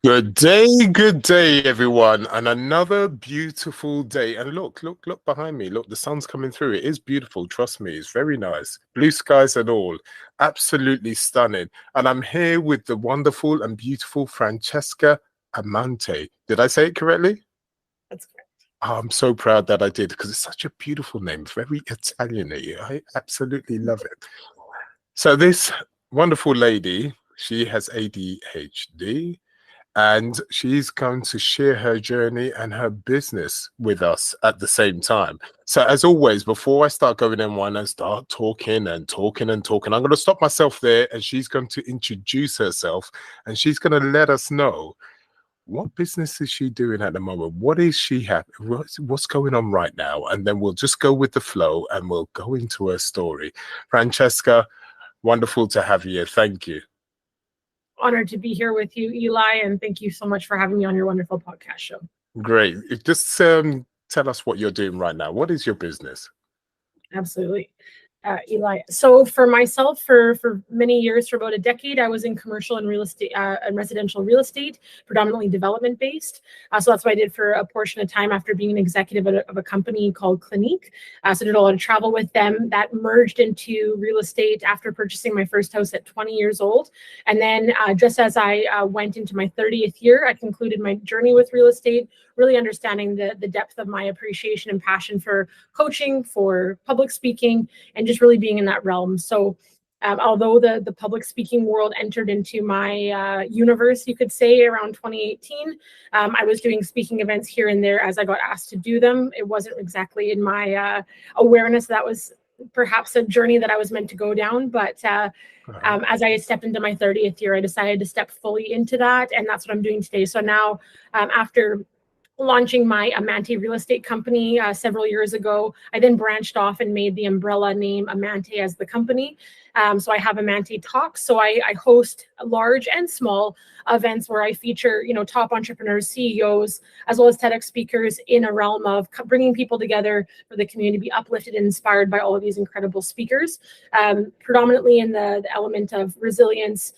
Good day, everyone, and another beautiful day. And look behind me. Look, the sun's coming through. It is beautiful. Trust me, it's very nice. Blue skies and all. Absolutely stunning. And I'm here with the wonderful and beautiful Francesca Amante. Did I say it correctly? That's correct. Oh, I'm so proud that I did because it's such a beautiful name, very Italian-y. I absolutely love it. So this wonderful lady, she has ADHD. And she's going to share her journey and her business with us at the same time. So as always, before I start going in one and start talking and talking and talking, I'm going to stop myself there, and she's going to introduce herself, and she's going to let us know what business is she doing at the moment? What is she happy? What's going on right now? And then we'll just go with the flow and we'll go into her story. Francesca, wonderful to have you here. Thank you. Honored to be here with you, Eli, and thank you so much for having me on your wonderful podcast show. Great. Just tell us what you're doing right now. What is your business? Absolutely. Eli. So for myself, for many years, for about a decade, I was in commercial and real estate and residential real estate, predominantly development based. So that's what I did for a portion of time after being an executive of a company called Clinique. So I did a lot of travel with them. That merged into real estate after purchasing my first house at 20 years old. And then just as I went into my 30th year, I concluded my journey with real estate, really understanding the depth of my appreciation and passion for coaching, for public speaking, and just really being in that realm. So although the public speaking world entered into my universe, you could say, around 2018, I was doing speaking events here and there as I got asked to do them. It wasn't exactly in my awareness that was perhaps a journey that I was meant to go down. But as I stepped into my 30th year, I decided to step fully into that. And that's what I'm doing today. So now after launching my Amante real estate company several years ago, I then branched off and made the umbrella name Amante as the company. So I have Amante Talks. So I host large and small events where I feature, top entrepreneurs, CEOs, as well as TEDx speakers in a realm of bringing people together for the community to be uplifted and inspired by all of these incredible speakers, predominantly in the element of resilience.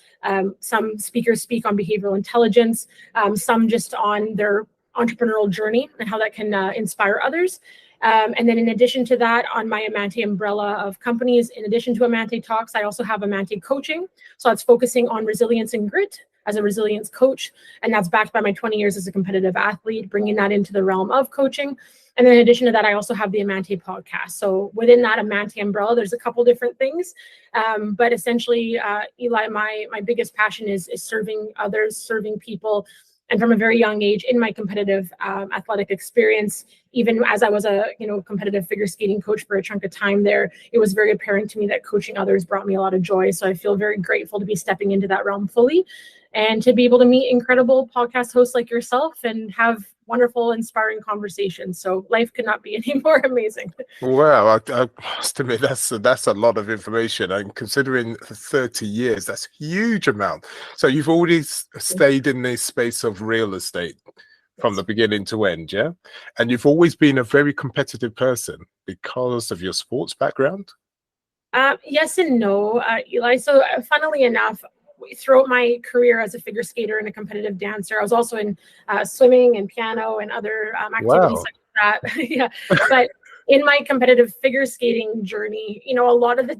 Some speakers speak on behavioral intelligence, some just on their entrepreneurial journey and how that can inspire others. And then in addition to that, on my Amante umbrella of companies, in addition to Amante Talks, I also have Amante Coaching. So that's focusing on resilience and grit as a resilience coach. And that's backed by my 20 years as a competitive athlete, bringing that into the realm of coaching. And then in addition to that, I also have the Amante podcast. So within that Amante umbrella, there's a couple different things. But essentially, Eli, my biggest passion is serving others, serving people. And from a very young age in my competitive athletic experience, even as I was a competitive figure skating coach for a chunk of time there, it was very apparent to me that coaching others brought me a lot of joy. So I feel very grateful to be stepping into that realm fully and to be able to meet incredible podcast hosts like yourself and have wonderful, inspiring conversations. So life could not be any more amazing. Wow, I must admit that's a lot of information, and considering 30 years, that's a huge amount. So you've already stayed in this space of real estate from the beginning to end, yeah? And you've always been a very competitive person because of your sports background? Yes and no, Eli. So funnily enough, throughout my career as a figure skater and a competitive dancer, I was also in swimming and piano and other activities like that. Yeah, but in my competitive figure skating journey, a lot of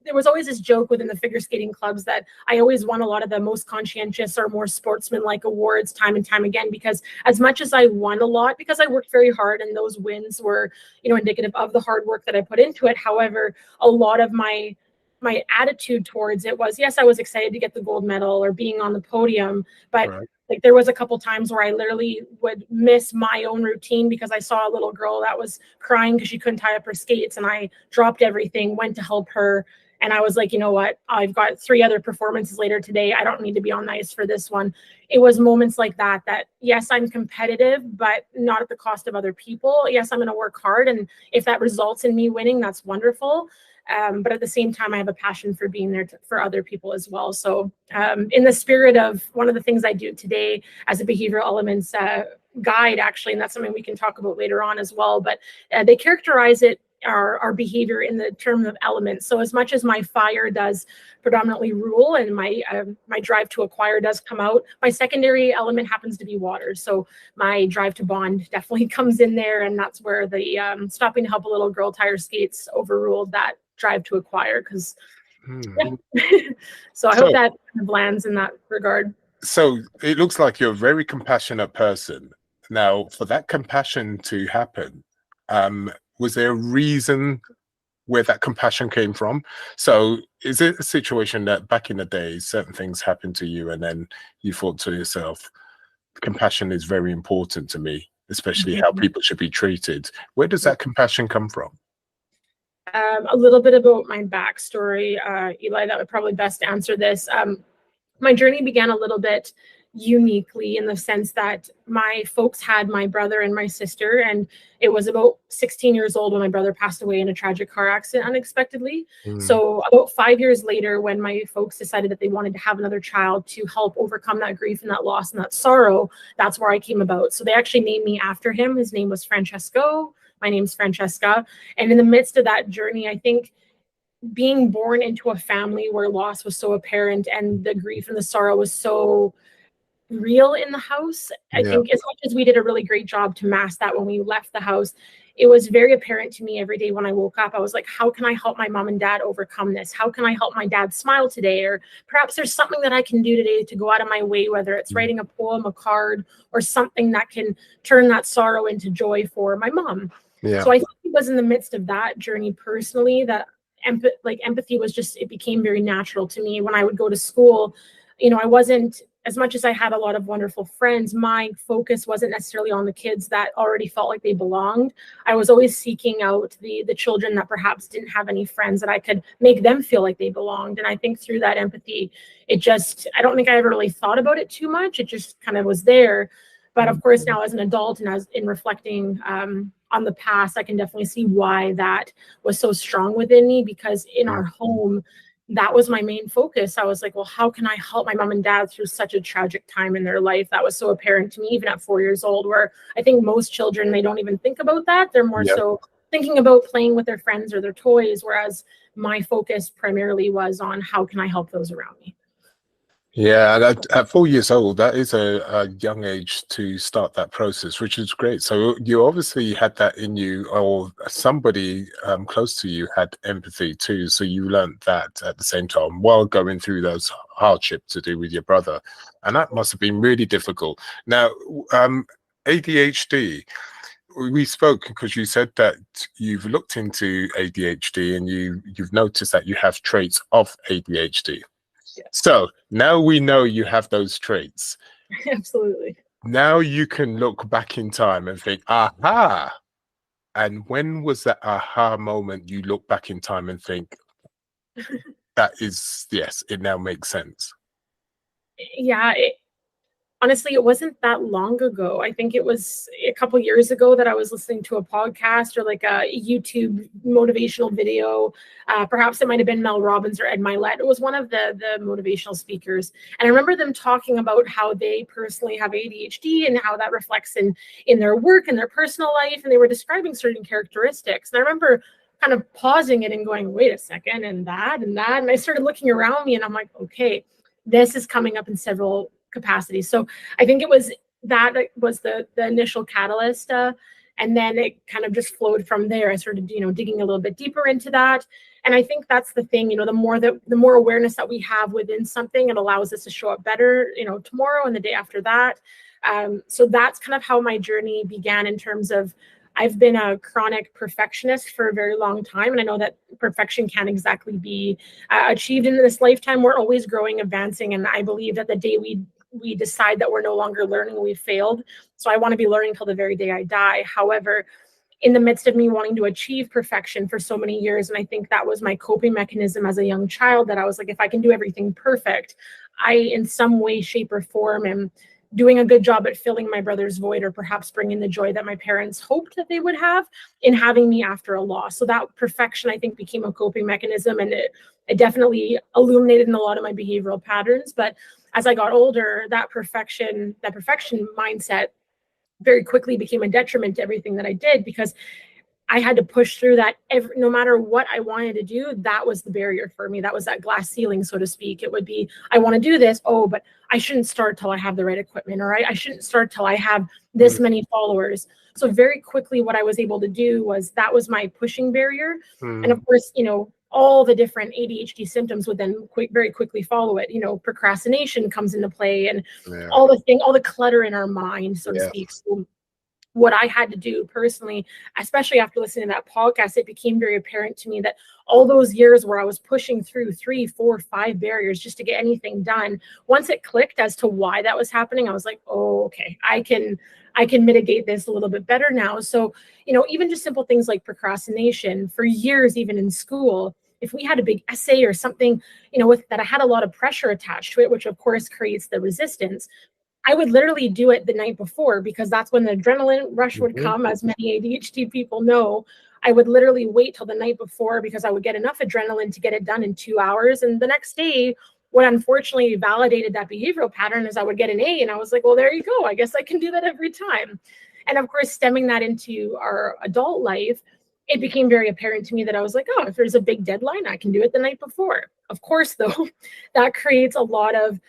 there was always this joke within the figure skating clubs that I always won a lot of the most conscientious or more sportsman-like awards time and time again, because as much as I won a lot, because I worked very hard and those wins were, indicative of the hard work that I put into it. However, a lot of my attitude towards it was, yes, I was excited to get the gold medal or being on the podium, but like there was a couple times where I literally would miss my own routine because I saw a little girl that was crying because she couldn't tie up her skates, and I dropped everything, went to help her. And I was like, you know what? I've got 3 other performances later today. I don't need to be on ice for this one. It was moments like that, yes, I'm competitive, but not at the cost of other people. Yes, I'm going to work hard. And if that results in me winning, that's wonderful. But at the same time, I have a passion for being there for other people as well. So in the spirit of one of the things I do today as a behavioral elements guide, actually, and that's something we can talk about later on as well, but they characterize it our behavior in the terms of elements. So as much as my fire does predominantly rule and my drive to acquire does come out, my secondary element happens to be water. So my drive to bond definitely comes in there, and that's where the stopping to help a little girl tie her skates overruled that drive to acquire. Because so I hope that kind of lands in that regard. So it looks like you're a very compassionate person. Now, for that compassion to happen, was there a reason where that compassion came from? So is it a situation that back in the day, certain things happened to you and then you thought to yourself, compassion is very important to me, especially how people should be treated? Where does that compassion come from? A little bit about my backstory, Eli, that would probably best answer this. My journey began a little bit uniquely in the sense that my folks had my brother and my sister, and it was about 16 years old when my brother passed away in a tragic car accident unexpectedly. So about 5 years later, when my folks decided that they wanted to have another child to help overcome that grief and that loss and that sorrow, that's where I came about. So they actually named me after him. His name was Francesco. My name's Francesca. And in the midst of that journey, I think being born into a family where loss was so apparent and the grief and the sorrow was so real in the house, I think as much as we did a really great job to mask that when we left the house, it was very apparent to me every day when I woke up. I was like, how can I help my mom and dad overcome this? How can I help my dad smile today? Or perhaps there's something that I can do today to go out of my way, whether it's writing a poem, a card, or something that can turn that sorrow into joy for my mom. So I think it was in the midst of that journey personally that empathy was just, it became very natural to me. When I would go to school, I wasn't, as much as I had a lot of wonderful friends, my focus wasn't necessarily on the kids that already felt like they belonged. I was always seeking out the children that perhaps didn't have any friends, that I could make them feel like they belonged. And I think through that empathy, I don't think I ever really thought about it too much. It just kind of was there. But of course, now as an adult and as in reflecting on the past, I can definitely see why that was so strong within me, because in our home, that was my main focus. I was like, well, how can I help my mom and dad through such a tragic time in their life? That was so apparent to me, even at 4 years old, where I think most children, they don't even think about that. They're more so thinking about playing with their friends or their toys, whereas my focus primarily was on how can I help those around me. Yeah, at 4 years old, that is a young age to start that process, which is great. So you obviously had that in you, or somebody close to you had empathy too. So you learned that at the same time while going through those hardships to do with your brother. And that must have been really difficult. Now, ADHD, we spoke because you said that you've looked into ADHD and you've noticed that you have traits of ADHD. So now we know you have those traits. Absolutely. Now you can look back in time and think, aha. And when was that aha moment you look back in time and think, that is, yes, it now makes sense? Yeah, honestly, it wasn't that long ago. I think it was a couple years ago that I was listening to a podcast or like a YouTube motivational video. Perhaps it might have been Mel Robbins or Ed Milet. It was one of the motivational speakers. And I remember them talking about how they personally have ADHD and how that reflects in their work and their personal life. And they were describing certain characteristics. And I remember kind of pausing it and going, wait a second, and that, and that. And I started looking around me and I'm like, okay, this is coming up in several capacities. So I think it was the initial catalyst, and then it kind of just flowed from there. I started digging a little bit deeper into that, and I think that's the thing. The more awareness that we have within something, it allows us to show up better tomorrow and the day after that. So that's kind of how my journey began, in terms of I've been a chronic perfectionist for a very long time, and I know that perfection can't exactly be achieved in this lifetime. We're always growing, advancing, and I believe that the day we decide that we're no longer learning, we've failed. So I want to be learning till the very day I die. However, in the midst of me wanting to achieve perfection for so many years, and I think that was my coping mechanism as a young child, that I was like, if I can do everything perfect, I, in some way, shape, or form, am doing a good job at filling my brother's void, or perhaps bringing the joy that my parents hoped that they would have in having me after a loss. So that perfection, I think, became a coping mechanism, and it definitely illuminated in a lot of my behavioral patterns. But as I got older, that perfection mindset very quickly became a detriment to everything that I did, because I had to push through that no matter what I wanted to do. That was the barrier for me. That was that glass ceiling, so to speak. It would be, I want to do this. Oh, but I shouldn't start till I have the right equipment, or I shouldn't start till I have this many followers. So very quickly, what I was able to do was, that was my pushing barrier. And of course, all the different ADHD symptoms would then very quickly follow it. Procrastination comes into play, and all the clutter in our mind, so to speak. So what I had to do personally, especially after listening to that podcast, it became very apparent to me that all those years where I was pushing through 3, 4, 5 barriers just to get anything done, once it clicked as to why that was happening, I was like, oh, okay, I can mitigate this a little bit better now. So, even just simple things like procrastination, for years, even in school, if we had a big essay or something, with that I had a lot of pressure attached to it, which of course creates the resistance, I would literally do it the night before, because that's when the adrenaline rush would come, as many ADHD people know. I would literally wait till the night before, because I would get enough adrenaline to get it done in 2 hours. And the next day, what unfortunately validated that behavioral pattern is I would get an A, and I was like, well, there you go. I guess I can do that every time. And of course, stemming that into our adult life, it became very apparent to me that I was like, oh, if there's a big deadline, I can do it the night before. Of course, though, that creates a lot of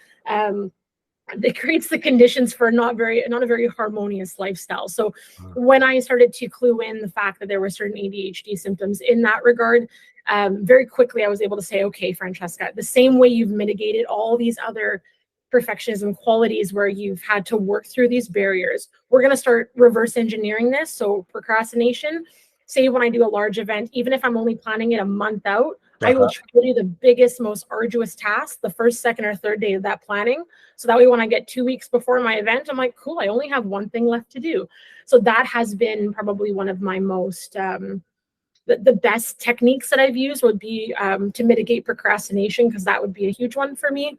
it creates the conditions for not a very harmonious lifestyle. So when I started to clue in the fact that there were certain ADHD symptoms in that regard, very quickly I was able to say, okay, Francesca, the same way you've mitigated all these other perfectionism qualities where you've had to work through these barriers, we're going to start reverse engineering this. So procrastination, say when I do a large event, even if I'm only planning it a month out, I will try to do the biggest, most arduous task the first, second, or third day of that planning. So that way, when I get 2 weeks before my event, I'm like, cool, I only have one thing left to do. So that has been probably one of my most, the best techniques that I've used would be to mitigate procrastination, because that would be a huge one for me.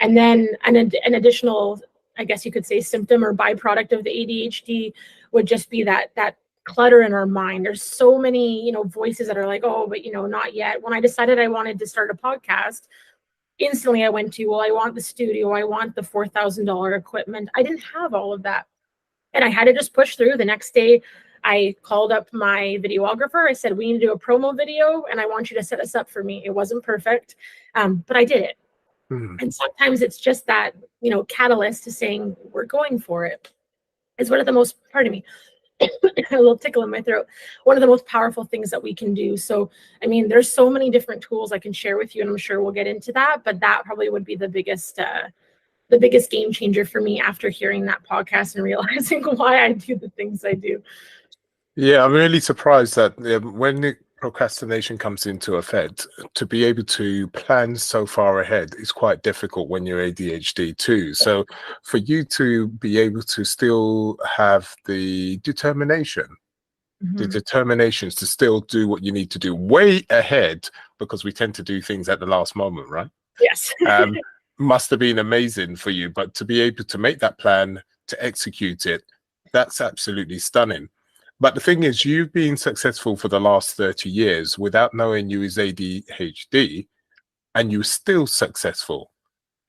And then an additional, I guess you could say, symptom or byproduct of the ADHD would just be that clutter in our mind. There's so many, voices that are like, oh, but not yet. When I decided I wanted to start a podcast, instantly I went to, well, I want the studio, I want the $4,000 equipment. I didn't have all of that, and I had to just push through. The next day, I called up my videographer. I said, we need to do a promo video, and I want you to set us up for me. It wasn't perfect, but I did it. And sometimes it's just that, catalyst to saying, we're going for it. It's one of the most, pardon me, a little tickle in my throat, one of the most powerful things that we can do. So, I mean, there's so many different tools I can share with you, and I'm sure we'll get into that, but that probably would be the biggest game changer for me after hearing that podcast and realizing why I do the things I do. Yeah, I'm really surprised that when the procrastination comes into effect, to be able to plan so far ahead is quite difficult when you're ADHD too. So for you to be able to still have the determinations to still do what you need to do way ahead, because we tend to do things at the last moment, right? Yes. Must have been amazing for you. But to be able to make that plan, to execute it, that's absolutely stunning. But the thing is, you've been successful for the last 30 years without knowing you is ADHD, and you're still successful.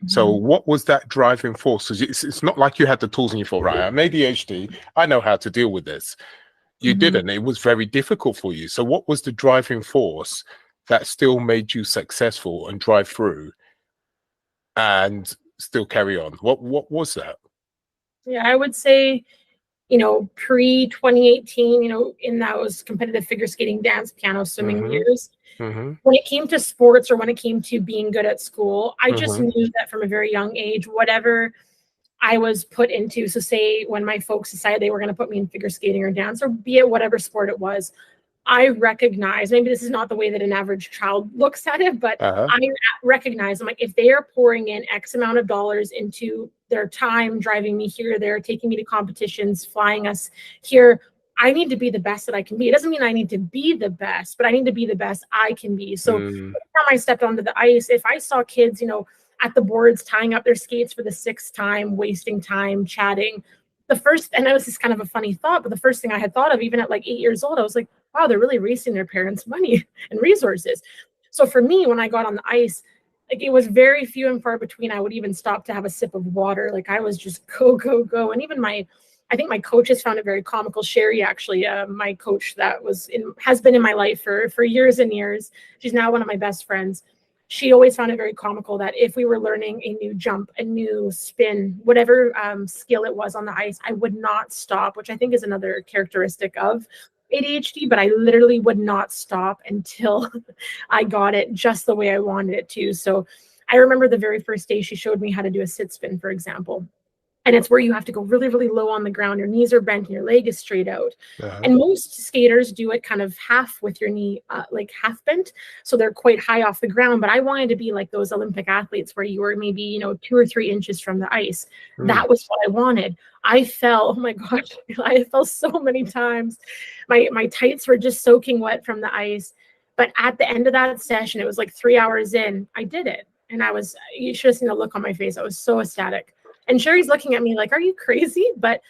So what was that driving force? Because it's not like you had the tools and you thought, right, I'm ADHD, I know how to deal with this. You didn't. It was very difficult for you. So what was the driving force that still made you successful and drive through and still carry on? What was that? Yeah, I would say, pre 2018, in those competitive figure skating, dance, piano, swimming years, when it came to sports or when it came to being good at school, I just knew that from a very young age, whatever I was put into. So say when my folks decided they were going to put me in figure skating or dance, or be it whatever sport it was, I recognize, maybe this is not the way that an average child looks at it, but I recognize, I'm like, if they are pouring in X amount of dollars into their time, driving me here, there, taking me to competitions, flying us here, I need to be the best that I can be. It doesn't mean I need to be the best, but I need to be the best I can be. So every time I stepped onto the ice, if I saw kids, at the boards tying up their skates for the 6th time, wasting time, chatting, and this is kind of a funny thought, but the first thing I had thought of, even at like 8 years old, I was like, wow, they're really wasting their parents' money and resources. So for me, when I got on the ice, like, it was very few and far between I would even stop to have a sip of water. Like, I was just go, go, go. And even my I think my coaches found it very comical. Sherry, actually, my coach that has been in my life for years and years. She's now one of my best friends. She always found it very comical that if we were learning a new jump, a new spin, whatever skill it was on the ice, I would not stop, which I think is another characteristic of ADHD, but I literally would not stop until I got it just the way I wanted it to. So I remember the very first day she showed me how to do a sit spin, for example. And it's where you have to go really, really low on the ground. Your knees are bent and your leg is straight out. And most skaters do it kind of half with your knee, like half bent. So they're quite high off the ground. But I wanted to be like those Olympic athletes where you were maybe, 2 or 3 inches from the ice. That was what I wanted. I fell, oh my gosh, I fell so many times. My tights were just soaking wet from the ice. But at the end of that session, it was like 3 hours in, I did it. And you should have seen the look on my face. I was so ecstatic. And Sherry's looking at me like, are you crazy? But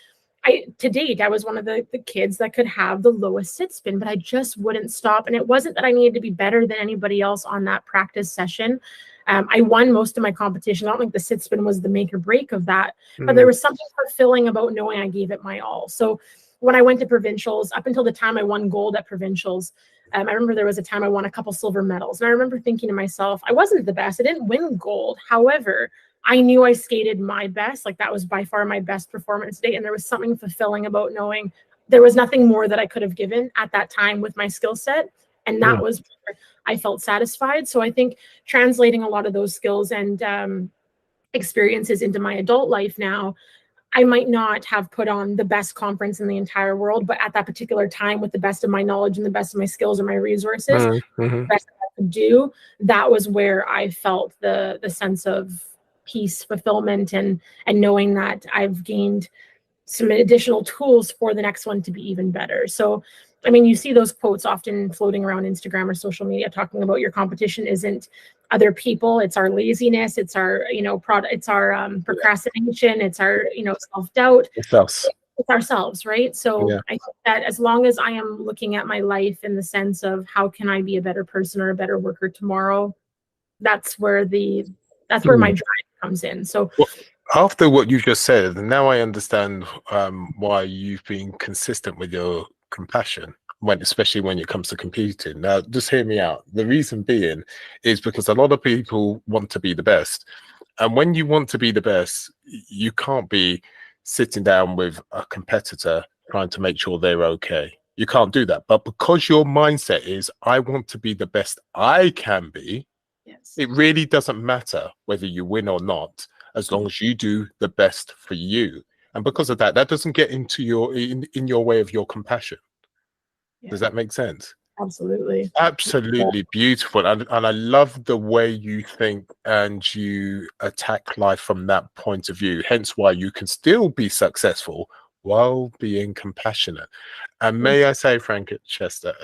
to date, I was one of the kids that could have the lowest sit spin, but I just wouldn't stop. And it wasn't that I needed to be better than anybody else on that practice session. I won most of my competition. I don't think the sit spin was the make or break of that, but there was something fulfilling about knowing I gave it my all. So when I went to provincials, up until the time I won gold at provincials, I remember there was a time I won a couple silver medals. And I remember thinking to myself, I wasn't the best. I didn't win gold. However, I knew I skated my best. Like that was by far my best performance today. And there was something fulfilling about knowing there was nothing more that I could have given at that time with my skill set. And that was where I felt satisfied. So I think translating a lot of those skills and experiences into my adult life now, I might not have put on the best conference in the entire world, but at that particular time, with the best of my knowledge and the best of my skills and my resources, the best I could do, that was where I felt the sense of peace, fulfillment, and knowing that I've gained some additional tools for the next one to be even better. So, I mean, you see those quotes often floating around Instagram or social media talking about your competition isn't other people, it's our laziness, it's our, it's our procrastination, it's our, self-doubt. It's ourselves, right? So I think that as long as I am looking at my life in the sense of how can I be a better person or a better worker tomorrow, that's where my drive comes in. So after what you've just said, now I understand why you've been consistent with your compassion, especially when it comes to competing. Now, just hear me out. The reason being is because a lot of people want to be the best. And when you want to be the best, you can't be sitting down with a competitor trying to make sure they're okay. You can't do that. But because your mindset is, I want to be the best I can be, it really doesn't matter whether you win or not, as long as you do the best for you. And because of that, that doesn't get into in your way of your compassion. Does that make sense? Absolutely. Absolutely beautiful. And I love the way you think and you attack life from that point of view. Hence why you can still be successful while being compassionate. And may I say, Francesca,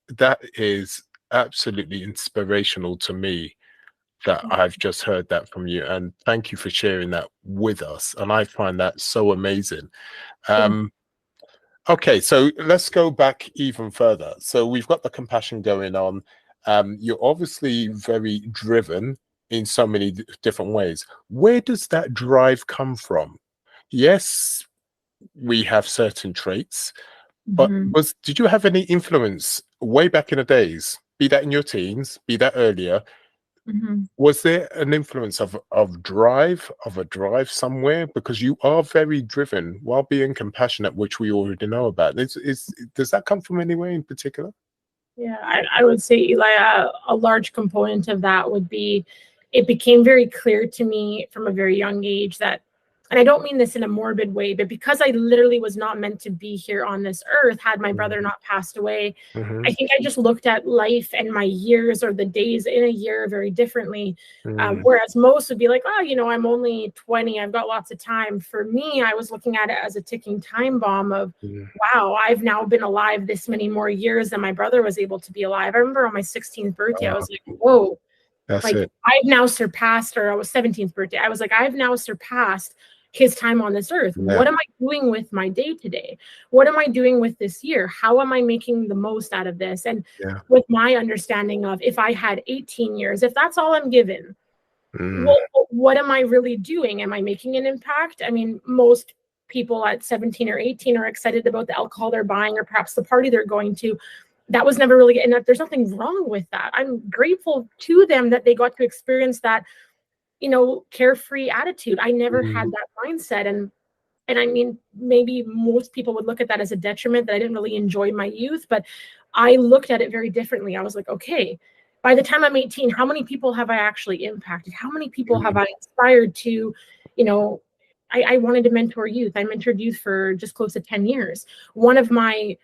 that is absolutely inspirational to me that I've just heard that from you. And thank you for sharing that with us. And I find that so amazing. Okay, so let's go back even further. So we've got the compassion going on. You're obviously very driven in so many different ways. Where does that drive come from? Yes, we have certain traits, but did you have any influence way back in the days, be that in your teens, be that earlier? Was there an influence of a drive somewhere? Because you are very driven while being compassionate, which we already know about. Does that come from anywhere in particular? Yeah, I would say, Eli, a large component of that would be, it became very clear to me from a very young age that, and I don't mean this in a morbid way, but because I literally was not meant to be here on this earth, had my brother not passed away, I think I just looked at life and my years or the days in a year very differently. Whereas most would be like, oh, I'm only 20, I've got lots of time. For me, I was looking at it as a ticking time bomb of, wow, I've now been alive this many more years than my brother was able to be alive. I remember on my 16th birthday, I was like, whoa. That's like it. I've now surpassed, or I was 17th birthday. I was like, I've now surpassed his time on this earth. Yeah. What am I doing with my day today? What am I doing with this year? How am I making the most out of this? And with my understanding of, if I had 18 years, if that's all I'm given, what am I really doing? Am I making an impact? I mean, most people at 17 or 18 are excited about the alcohol they're buying or perhaps the party they're going to. That was never really, and there's nothing wrong with that. I'm grateful to them that they got to experience that, carefree attitude. I never had that mindset. And I mean, maybe most people would look at that as a detriment, that I didn't really enjoy my youth, but I looked at it very differently. I was like, okay, by the time I'm 18, how many people have I actually impacted? How many people have I inspired to, I wanted to mentor youth. I mentored youth for just close to 10 years. One of my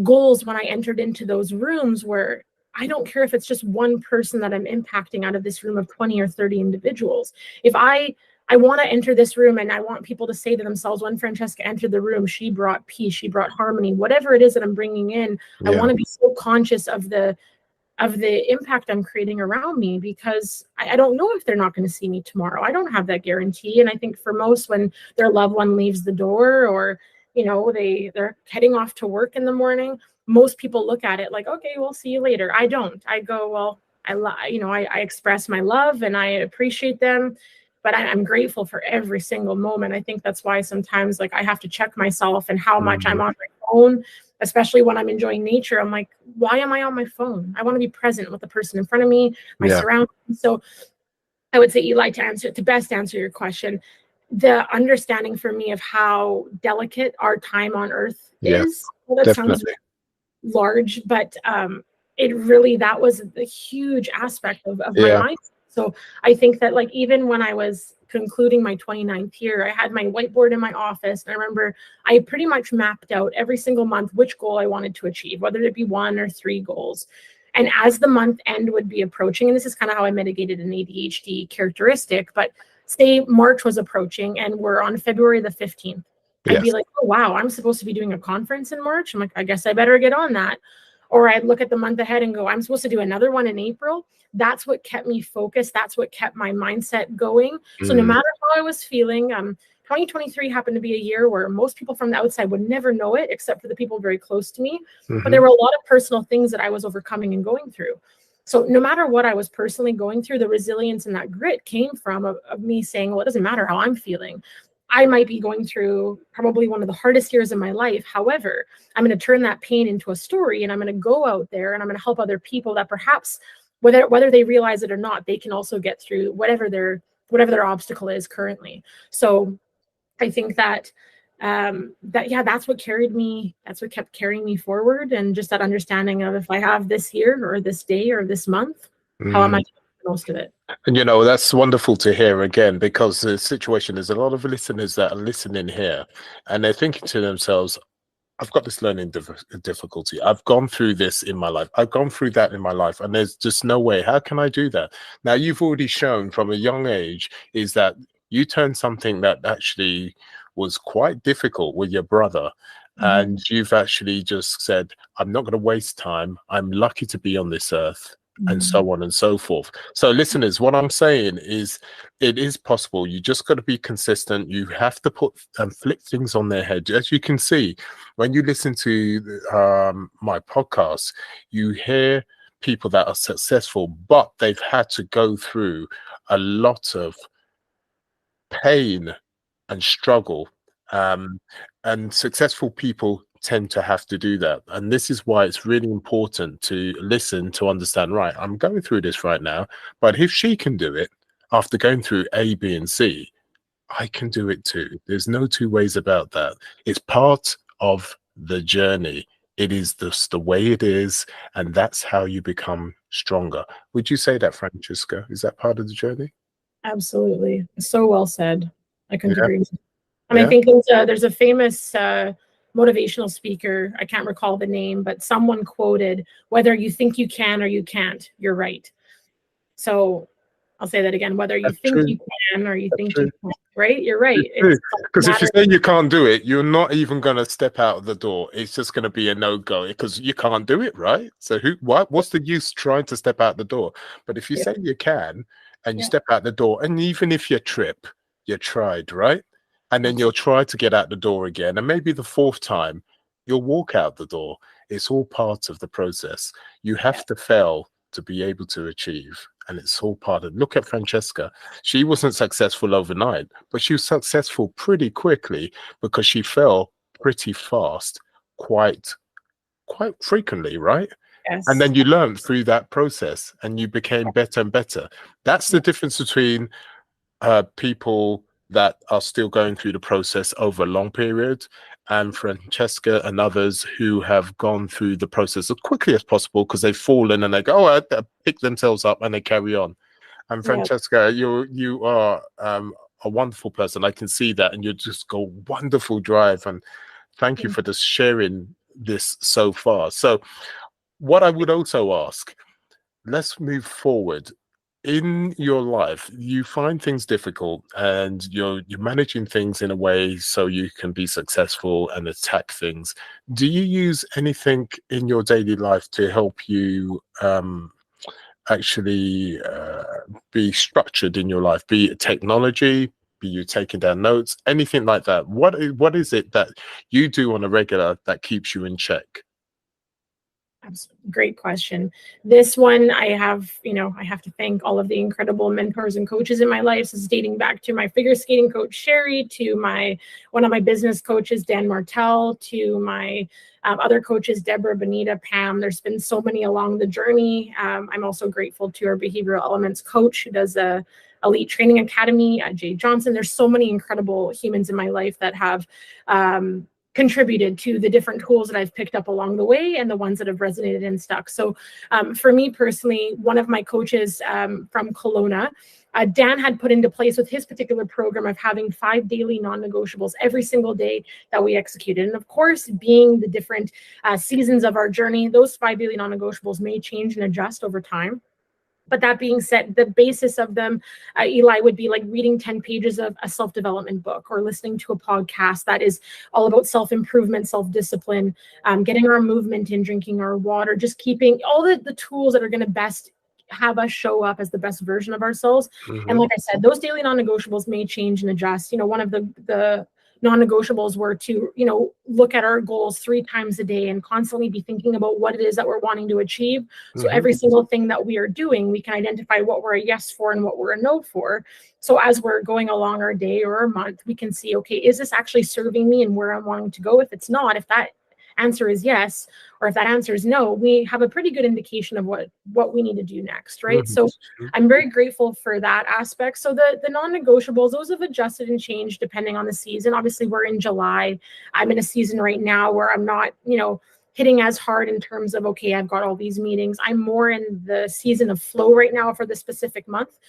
goals when I entered into those rooms were, I don't care if it's just one person that I'm impacting out of this room of 20 or 30 individuals. If I want to enter this room and I want people to say to themselves, when Francesca entered the room, she brought peace, she brought harmony, whatever it is that I'm bringing in. I want to be so conscious of the impact I'm creating around me, because I don't know if they're not going to see me tomorrow. I don't have that guarantee. And I think for most, when their loved one leaves the door, or they're heading off to work in the morning, most people look at it like, okay, we'll see you later. I don't. I go, well, I express my love and I appreciate them, but I'm grateful for every single moment. I think that's why sometimes, like, I have to check myself and how much I'm on my phone, especially when I'm enjoying nature. I'm like, why am I on my phone? I want to be present with the person in front of me, my surroundings. So I would say, Eli, to best answer your question, the understanding for me of how delicate our time on earth is. Well, that sounds large, but that was a huge aspect of my mind. So I think that, like, even when I was concluding my 29th year, I had my whiteboard in my office. And I remember I pretty much mapped out every single month which goal I wanted to achieve, whether it be 1 or 3 goals. And as the month end would be approaching, and this is kind of how I mitigated an ADHD characteristic, but say March was approaching and we're on February the 15th. I'd be like, oh, wow, I'm supposed to be doing a conference in March. I'm like, I guess I better get on that. Or I'd look at the month ahead and go, I'm supposed to do another one in April. That's what kept me focused. That's what kept my mindset going. So no matter how I was feeling, 2023 happened to be a year where most people from the outside would never know it, except for the people very close to me. But there were a lot of personal things that I was overcoming and going through. So no matter what I was personally going through, the resilience and that grit came from of me saying, well, it doesn't matter how I'm feeling. I might be going through probably one of the hardest years of my life. However, I'm going to turn that pain into a story, and I'm going to go out there and I'm going to help other people that perhaps, whether they realize it or not, they can also get through whatever their obstacle is currently. So I think that that's what carried me. That's what kept carrying me forward. And just that understanding of, if I have this year or this day or this month, how am I doing the most of it? And that's wonderful to hear again, because the situation is, a lot of listeners that are listening here and they're thinking to themselves, I've got this learning difficulty. I've gone through this in my life. I've gone through that in my life. And there's just no way. How can I do that? Now, you've already shown from a young age is that you turned something that actually was quite difficult with your brother. And you've actually just said, I'm not going to waste time. I'm lucky to be on this earth. And so on and so forth. So listeners, what I'm saying is, it is possible. You just got to be consistent. You have to put and flip things on their head. As you can see, when you listen to my podcast, you hear people that are successful, but they've had to go through a lot of pain and struggle. And successful people tend to have to do that. And this is why it's really important to listen, to understand, right, I'm going through this right now, but if she can do it after going through A, B, and C, I can do it too. There's no two ways about that. It's part of the journey. It is just the way it is, and that's how you become stronger. Would you say that, Francesca? Is that part of the journey? Absolutely. So well said. I couldn't agree with you. And I think there's a famous motivational speaker, I can't recall the name, but someone quoted, whether you think you can or you can't, you're right. So I'll say that again, whether you think you can or you think you can't, right? You're right. Because if you say you can't do it, you're not even going to step out of the door. It's just going to be a no-go because you can't do it, right? So what's the use trying to step out the door? But if you say you can and you step out the door, and even if you trip, you tried, right? And then you'll try to get out the door again. And maybe the 4th time, you'll walk out the door. It's all part of the process. You have to fail to be able to achieve. and it's all part of. Look at Francesca. She wasn't successful overnight, but she was successful pretty quickly because she fell pretty fast, quite frequently, right? Yes. And then you learn through that process and you became better and better. That's the difference between people that are still going through the process over a long period, and Francesca and others who have gone through the process as quickly as possible because they've fallen and they go, oh, I pick themselves up and they carry on. And Yeah. Francesca, you are a wonderful person. I can see that, and you just go wonderful drive. And thank you for just sharing this so far. So what I would also ask, let's move forward. In your life, you find things difficult and you're managing things in a way so you can be successful and attack things. Do you use anything in your daily life to help you actually be structured in your life, be it technology, be you taking down notes, anything like that? What is it that you do on a regular that keeps you in check? Great question. This one, I have to thank all of the incredible mentors and coaches in my life. This is dating back to my figure skating coach, Sherry, to one of my business coaches, Dan Martell, to my other coaches, Deborah, Benita, Pam. There's been so many along the journey. I'm also grateful to our behavioral elements coach who does a Elite Training Academy, Jay Johnson. There's so many incredible humans in my life that have contributed to the different tools that I've picked up along the way and the ones that have resonated and stuck. So for me personally, one of my coaches from Kelowna, Dan had put into place with his particular program of having 5 daily non-negotiables every single day that we executed. And of course, being the different seasons of our journey, those 5 daily non-negotiables may change and adjust over time. But that being said, the basis of them, Eli, would be like reading 10 pages of a self-development book or listening to a podcast that is all about self-improvement, self-discipline, getting our movement in, drinking our water, just keeping all the tools that are going to best have us show up as the best version of ourselves. And like I said, those daily non-negotiables may change and adjust. One of the non-negotiables were to, look at our goals 3 times a day and constantly be thinking about what it is that we're wanting to achieve. So every single thing that we are doing, we can identify what we're a yes for and what we're a no for. So as we're going along our day or our month, we can see, okay, is this actually serving me and where I'm wanting to go? If it's not, if that answer is yes, or if that answer is no, we have a pretty good indication of what we need to do next, right? So I'm very grateful for that aspect. So the non-negotiables, those have adjusted and changed depending on the season. Obviously, we're in July. I'm in a season right now where I'm not, hitting as hard in terms of, okay, I've got all these meetings. I'm more in the season of flow right now for the specific month.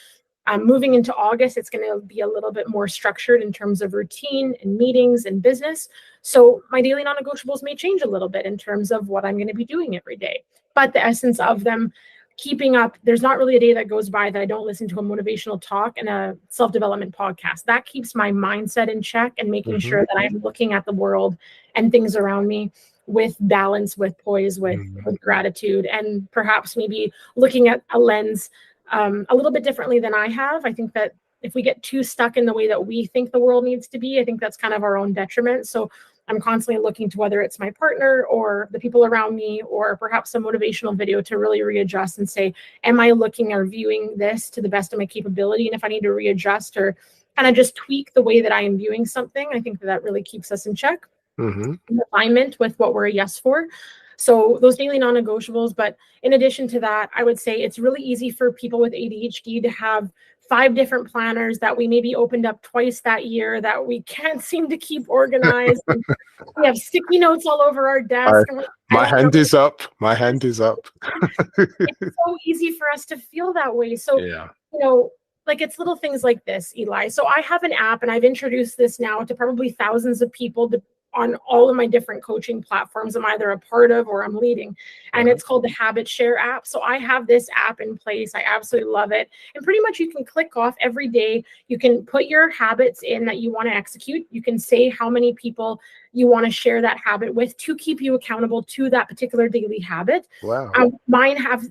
Moving into August, it's going to be a little bit more structured in terms of routine and meetings and business. So my daily non-negotiables may change a little bit in terms of what I'm going to be doing every day. But the essence of them, keeping up, there's not really a day that goes by that I don't listen to a motivational talk and a self-development podcast. That keeps my mindset in check and making sure that I'm looking at the world and things around me with balance, with poise, with gratitude, and perhaps maybe looking at a lens a little bit differently than I have. I think that if we get too stuck in the way that we think the world needs to be, I think that's kind of our own detriment. So I'm constantly looking to whether it's my partner or the people around me, or perhaps a motivational video to really readjust and say, am I looking or viewing this to the best of my capability? And if I need to readjust or kind of just tweak the way that I am viewing something, I think that really keeps us in check, in alignment with what we're a yes for. So those daily non-negotiables. But in addition to that, I would say it's really easy for people with ADHD to have 5 different planners that we maybe opened up twice that year that we can't seem to keep organized. We have sticky notes all over our desk. My hand is up. My hand is up. It's so easy for us to feel that way. So, like it's little things like this, Eli. So I have an app and I've introduced this now to probably thousands of people on all of my different coaching platforms I'm either a part of or I'm leading. And it's called the Habit Share app. So I have this app in place. I absolutely love it. And pretty much you can click off every day. You can put your habits in that you want to execute. You can say how many people you want to share that habit with to keep you accountable to that particular daily habit. Wow. Mine have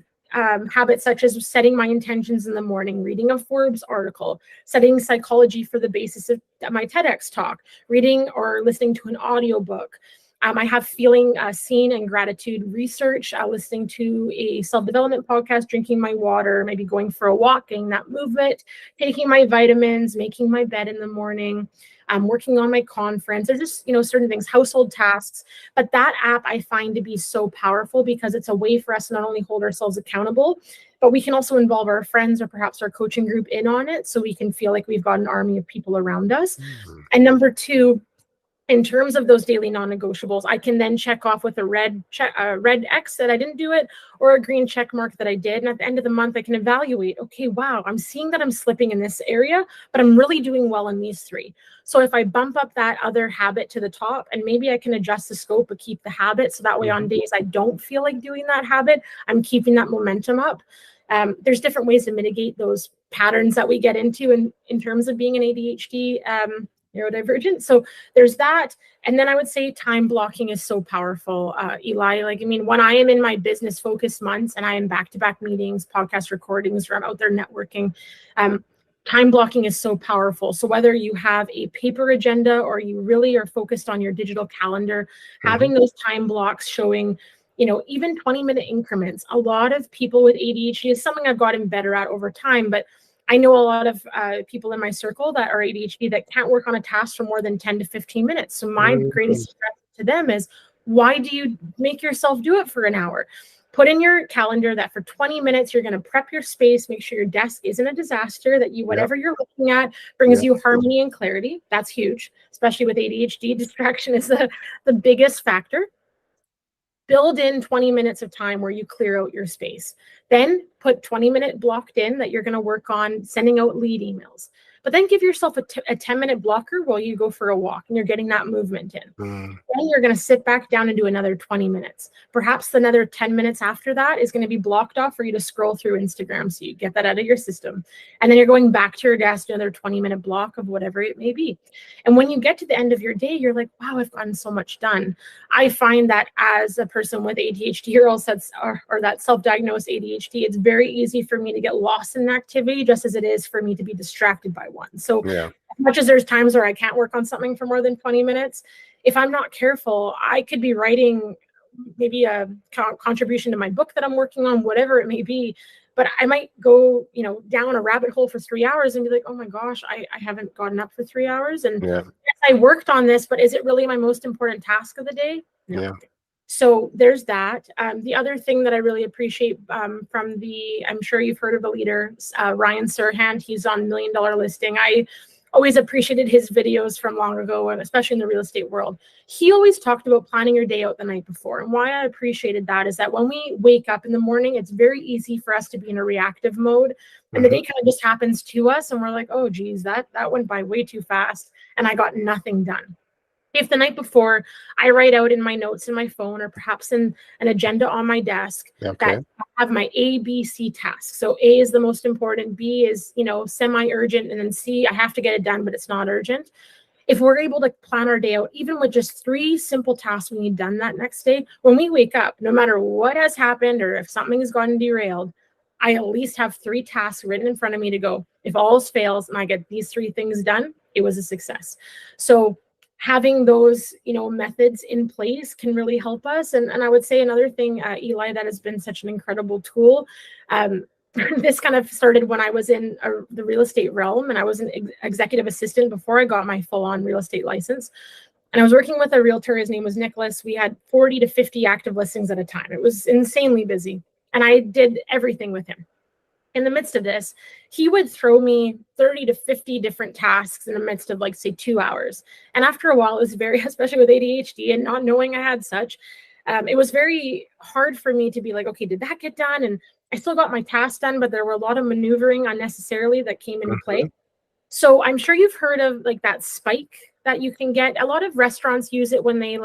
habits such as setting my intentions in the morning, reading a Forbes article, studying psychology for the basis of my TEDx talk, reading or listening to an audiobook, I have feeling seen and gratitude research, listening to a self-development podcast, drinking my water, maybe going for a walk, getting that movement, taking my vitamins, making my bed in the morning, working on my conference. There's just, certain things, household tasks. But that app I find to be so powerful because it's a way for us to not only hold ourselves accountable, but we can also involve our friends or perhaps our coaching group in on it, so we can feel like we've got an army of people around us. And number two, in terms of those daily non-negotiables, I can then check off with a red X that I didn't do it, or a green check mark that I did. And at the end of the month, I can evaluate, okay, wow, I'm seeing that I'm slipping in this area, but I'm really doing well in these three. So if I bump up that other habit to the top, and maybe I can adjust the scope but keep the habit, so that way on days I don't feel like doing that habit, I'm keeping that momentum up. There's different ways to mitigate those patterns that we get into in terms of being an ADHD neurodivergent. So there's that. And then I would say time blocking is so powerful, Eli. When I am in my business focused months and I am back-to-back meetings, podcast recordings, or I'm out there networking, time blocking is so powerful. So whether you have a paper agenda or you really are focused on your digital calendar, having those time blocks showing, even 20-minute increments. A lot of people with ADHD is something I've gotten better at over time, but I know a lot of people in my circle that are ADHD that can't work on a task for more than 10 to 15 minutes. So my greatest stress to them is, why do you make yourself do it for an hour? Put in your calendar that for 20 minutes, you're going to prep your space, make sure your desk isn't a disaster, that whatever you're looking at brings you harmony and clarity. That's huge, especially with ADHD. Distraction is the biggest factor. Build in 20 minutes of time where you clear out your space. Then put 20-minute blocked in that you're going to work on sending out lead emails. But then give yourself a 10-minute blocker while you go for a walk and you're getting that movement in. Then you're going to sit back down and do another 20 minutes. Perhaps another 10 minutes after that is going to be blocked off for you to scroll through Instagram, so you get that out of your system. And then you're going back to your desk, another 20-minute block of whatever it may be. And when you get to the end of your day, you're like, wow, I've gotten so much done. I find that as a person with ADHD or that self-diagnosed ADHD, it's very easy for me to get lost in an activity, just as it is for me to be distracted by one. So as much as there's times where I can't work on something for more than 20 minutes, if I'm not careful, I could be writing maybe a contribution to my book that I'm working on, whatever it may be, but I might go, down a rabbit hole for 3 hours and be like, oh my gosh, I haven't gotten up for 3 hours. And yes, I worked on this, but is it really my most important task of the day? No. So there's that. The other thing that I really appreciate I'm sure you've heard of the leader, Ryan Serhant. He's on $1 Million Listing. I always appreciated his videos from long ago, and especially in the real estate world. He always talked about planning your day out the night before. And why I appreciated that is that when we wake up in the morning, it's very easy for us to be in a reactive mode. And the day kind of just happens to us. And we're like, oh, geez, that went by way too fast. And I got nothing done. If the night before I write out in my notes in my phone, or perhaps in an agenda on my desk, that I have my A, B, C tasks. So A is the most important, B is, semi-urgent, and then C, I have to get it done, but it's not urgent. If we're able to plan our day out, even with just 3 simple tasks we need done that next day, when we wake up, no matter what has happened or if something has gotten derailed, I at least have 3 tasks written in front of me to go. If all else fails and I get these 3 things done, it was a success. So having those, methods in place can really help us. And I would say another thing, Eli, that has been such an incredible tool. This kind of started when I was in the real estate realm, and I was an executive assistant before I got my full-on real estate license. And I was working with a realtor. His name was Nicholas. We had 40 to 50 active listings at a time. It was insanely busy. And I did everything with him. In the midst of this, he would throw me 30 to 50 different tasks in the midst of, say 2 hours. And after a while, it was very, especially with ADHD and not knowing I had such, it was very hard for me to be like, okay, did that get done? And I still got my tasks done, but there were a lot of maneuvering unnecessarily that came into play. So I'm sure you've heard of that spike that you can get. A lot of restaurants use it when they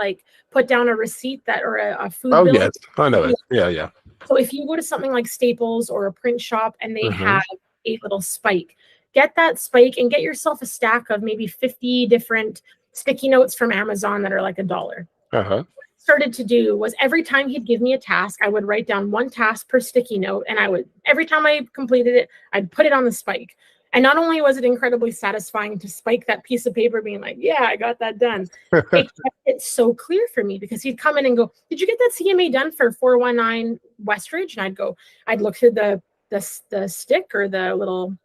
put down a receipt or a food bill. Oh, yes, I know it. Yeah. So if you go to something like Staples or a print shop and they have a little spike, get that spike and get yourself a stack of maybe 50 different sticky notes from Amazon that are like $1. What I started to do was every time he'd give me a task, I would write down 1 task per sticky note. And every time I completed it, I'd put it on the spike. And not only was it incredibly satisfying to spike that piece of paper being like, yeah, I got that done, it kept it so clear for me, because he'd come in and go, did you get that CMA done for 419 Westridge? And I'd look through the stick or the little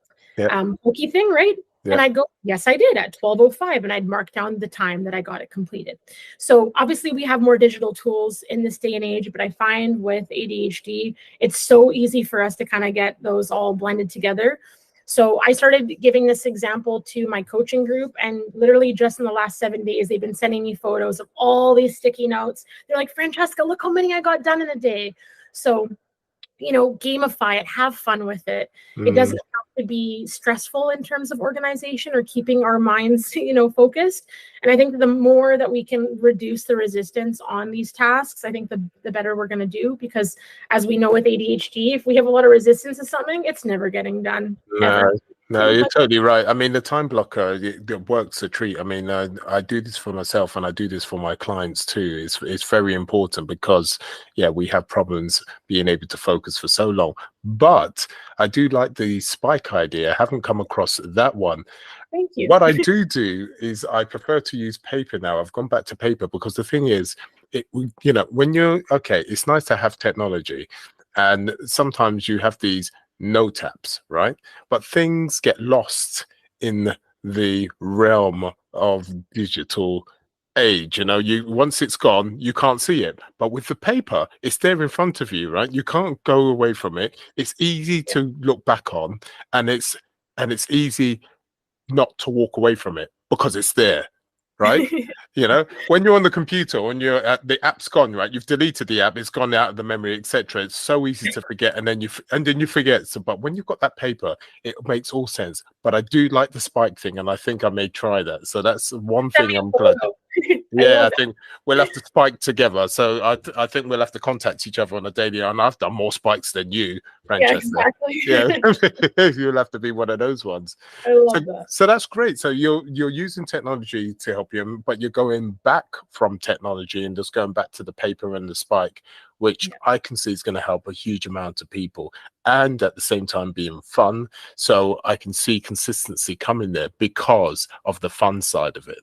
pokey thing, right? And I'd go, yes, I did, at 12:05, and I'd mark down the time that I got it completed. So obviously we have more digital tools in this day and age, but I find with ADHD, it's so easy for us to kind of get those all blended together. So I started giving this example to my coaching group, and literally just in the last 7 days, they've been sending me photos of all these sticky notes. They're like, Francesca, look how many I got done in a day. So, gamify it, have fun with it. It doesn't have to be stressful in terms of organization or keeping our minds, focused. And I think the more that we can reduce the resistance on these tasks, I think the better we're going to do, because as we know with ADHD, if we have a lot of resistance to something, it's never getting done. Ever. No, you're totally right. I mean, the time blocker, it works a treat. I mean, I do this for myself and I do this for my clients too. It's very important because, we have problems being able to focus for so long. But I do like the spike idea. I haven't come across that one. Thank you. What I do is I prefer to use paper now. I've gone back to paper because the thing is, when you're, it's nice to have technology, and sometimes you have these note apps, right? But things get lost in the realm of digital age. Once it's gone, you can't see it. But with the paper, it's there in front of you, right? You can't go away from it. It's easy to look back on, and it's easy not to walk away from it because it's there, right? When you're on the computer, when you're at the app's gone, right? You've deleted the app, it's gone out of the memory, etc. It's so easy to forget, and then you forget. So, but when you've got that paper, it makes all sense. But I do like the spike thing, and I think I may try that. So that's one thing I'm glad. I think we'll have to spike together. So I think we'll have to contact each other on a daily. And I've done more spikes than you, Francesca. You'll have to be one of those ones. I love that. So that's great. So you're using technology to help you, but you're going back from technology and just going back to the paper and the spike, which I can see is going to help a huge amount of people, and at the same time being fun. So I can see consistency coming there because of the fun side of it.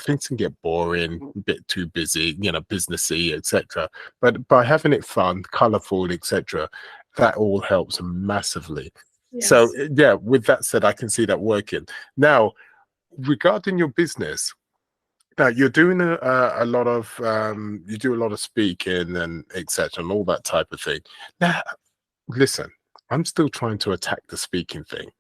Things can get boring, a bit too busy, businessy, etc. But by having it fun, colorful, etc., that all helps massively. So with that said, I can see that working. Now, regarding your business, now you're doing a lot of you do a lot of speaking and etc. and all that type of thing. Now, listen, I'm still trying to attack the speaking thing.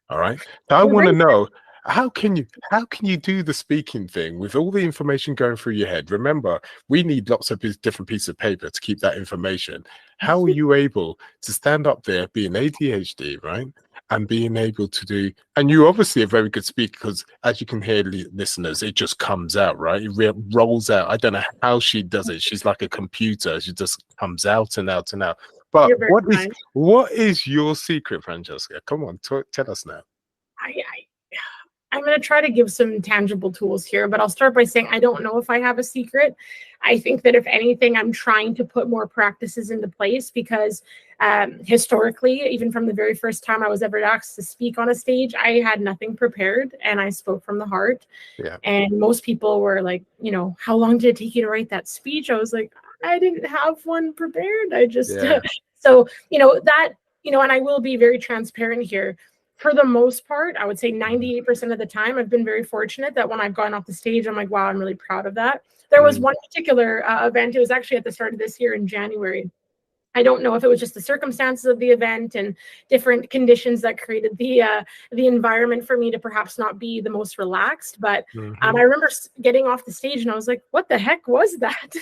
All right. So I want to know, how can you do the speaking thing with all the information going through your head? Remember, we need lots of different pieces of paper to keep that information. How are you able to stand up there, being ADHD, right? And being able to do, and you obviously a very good speaker, because as you can hear, listeners, it just comes out, right? It rolls out. I don't know how she does it. She's like a computer. She just comes out and out and out. But what is your secret, Francesca? Come on, tell us now. I'm going to try to give some tangible tools here, but I'll start by saying I don't know if I have a secret. I think that if anything, I'm trying to put more practices into place, because historically, even from the very first time I was ever asked to speak on a stage, I had nothing prepared and I spoke from the heart. And most people were like, how long did it take you to write that speech? I was like, I didn't have one prepared. I just, so, and I will be very transparent here. For the most part, I would say 98% of the time, I've been very fortunate that when I've gone off the stage, I'm like, wow, I'm really proud of that. There was one particular event. It was actually at the start of this year in January. I don't know if it was just the circumstances of the event and different conditions that created the environment for me to perhaps not be the most relaxed. But I remember getting off the stage and I was like, what the heck was that?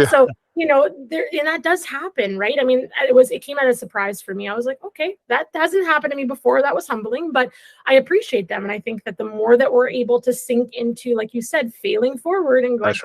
So, and that does happen, right? I mean, it came as a surprise for me. I was like, okay, that hasn't happened to me before. That was humbling, but I appreciate them. And I think that the more that we're able to sink into, like you said, failing forward and going,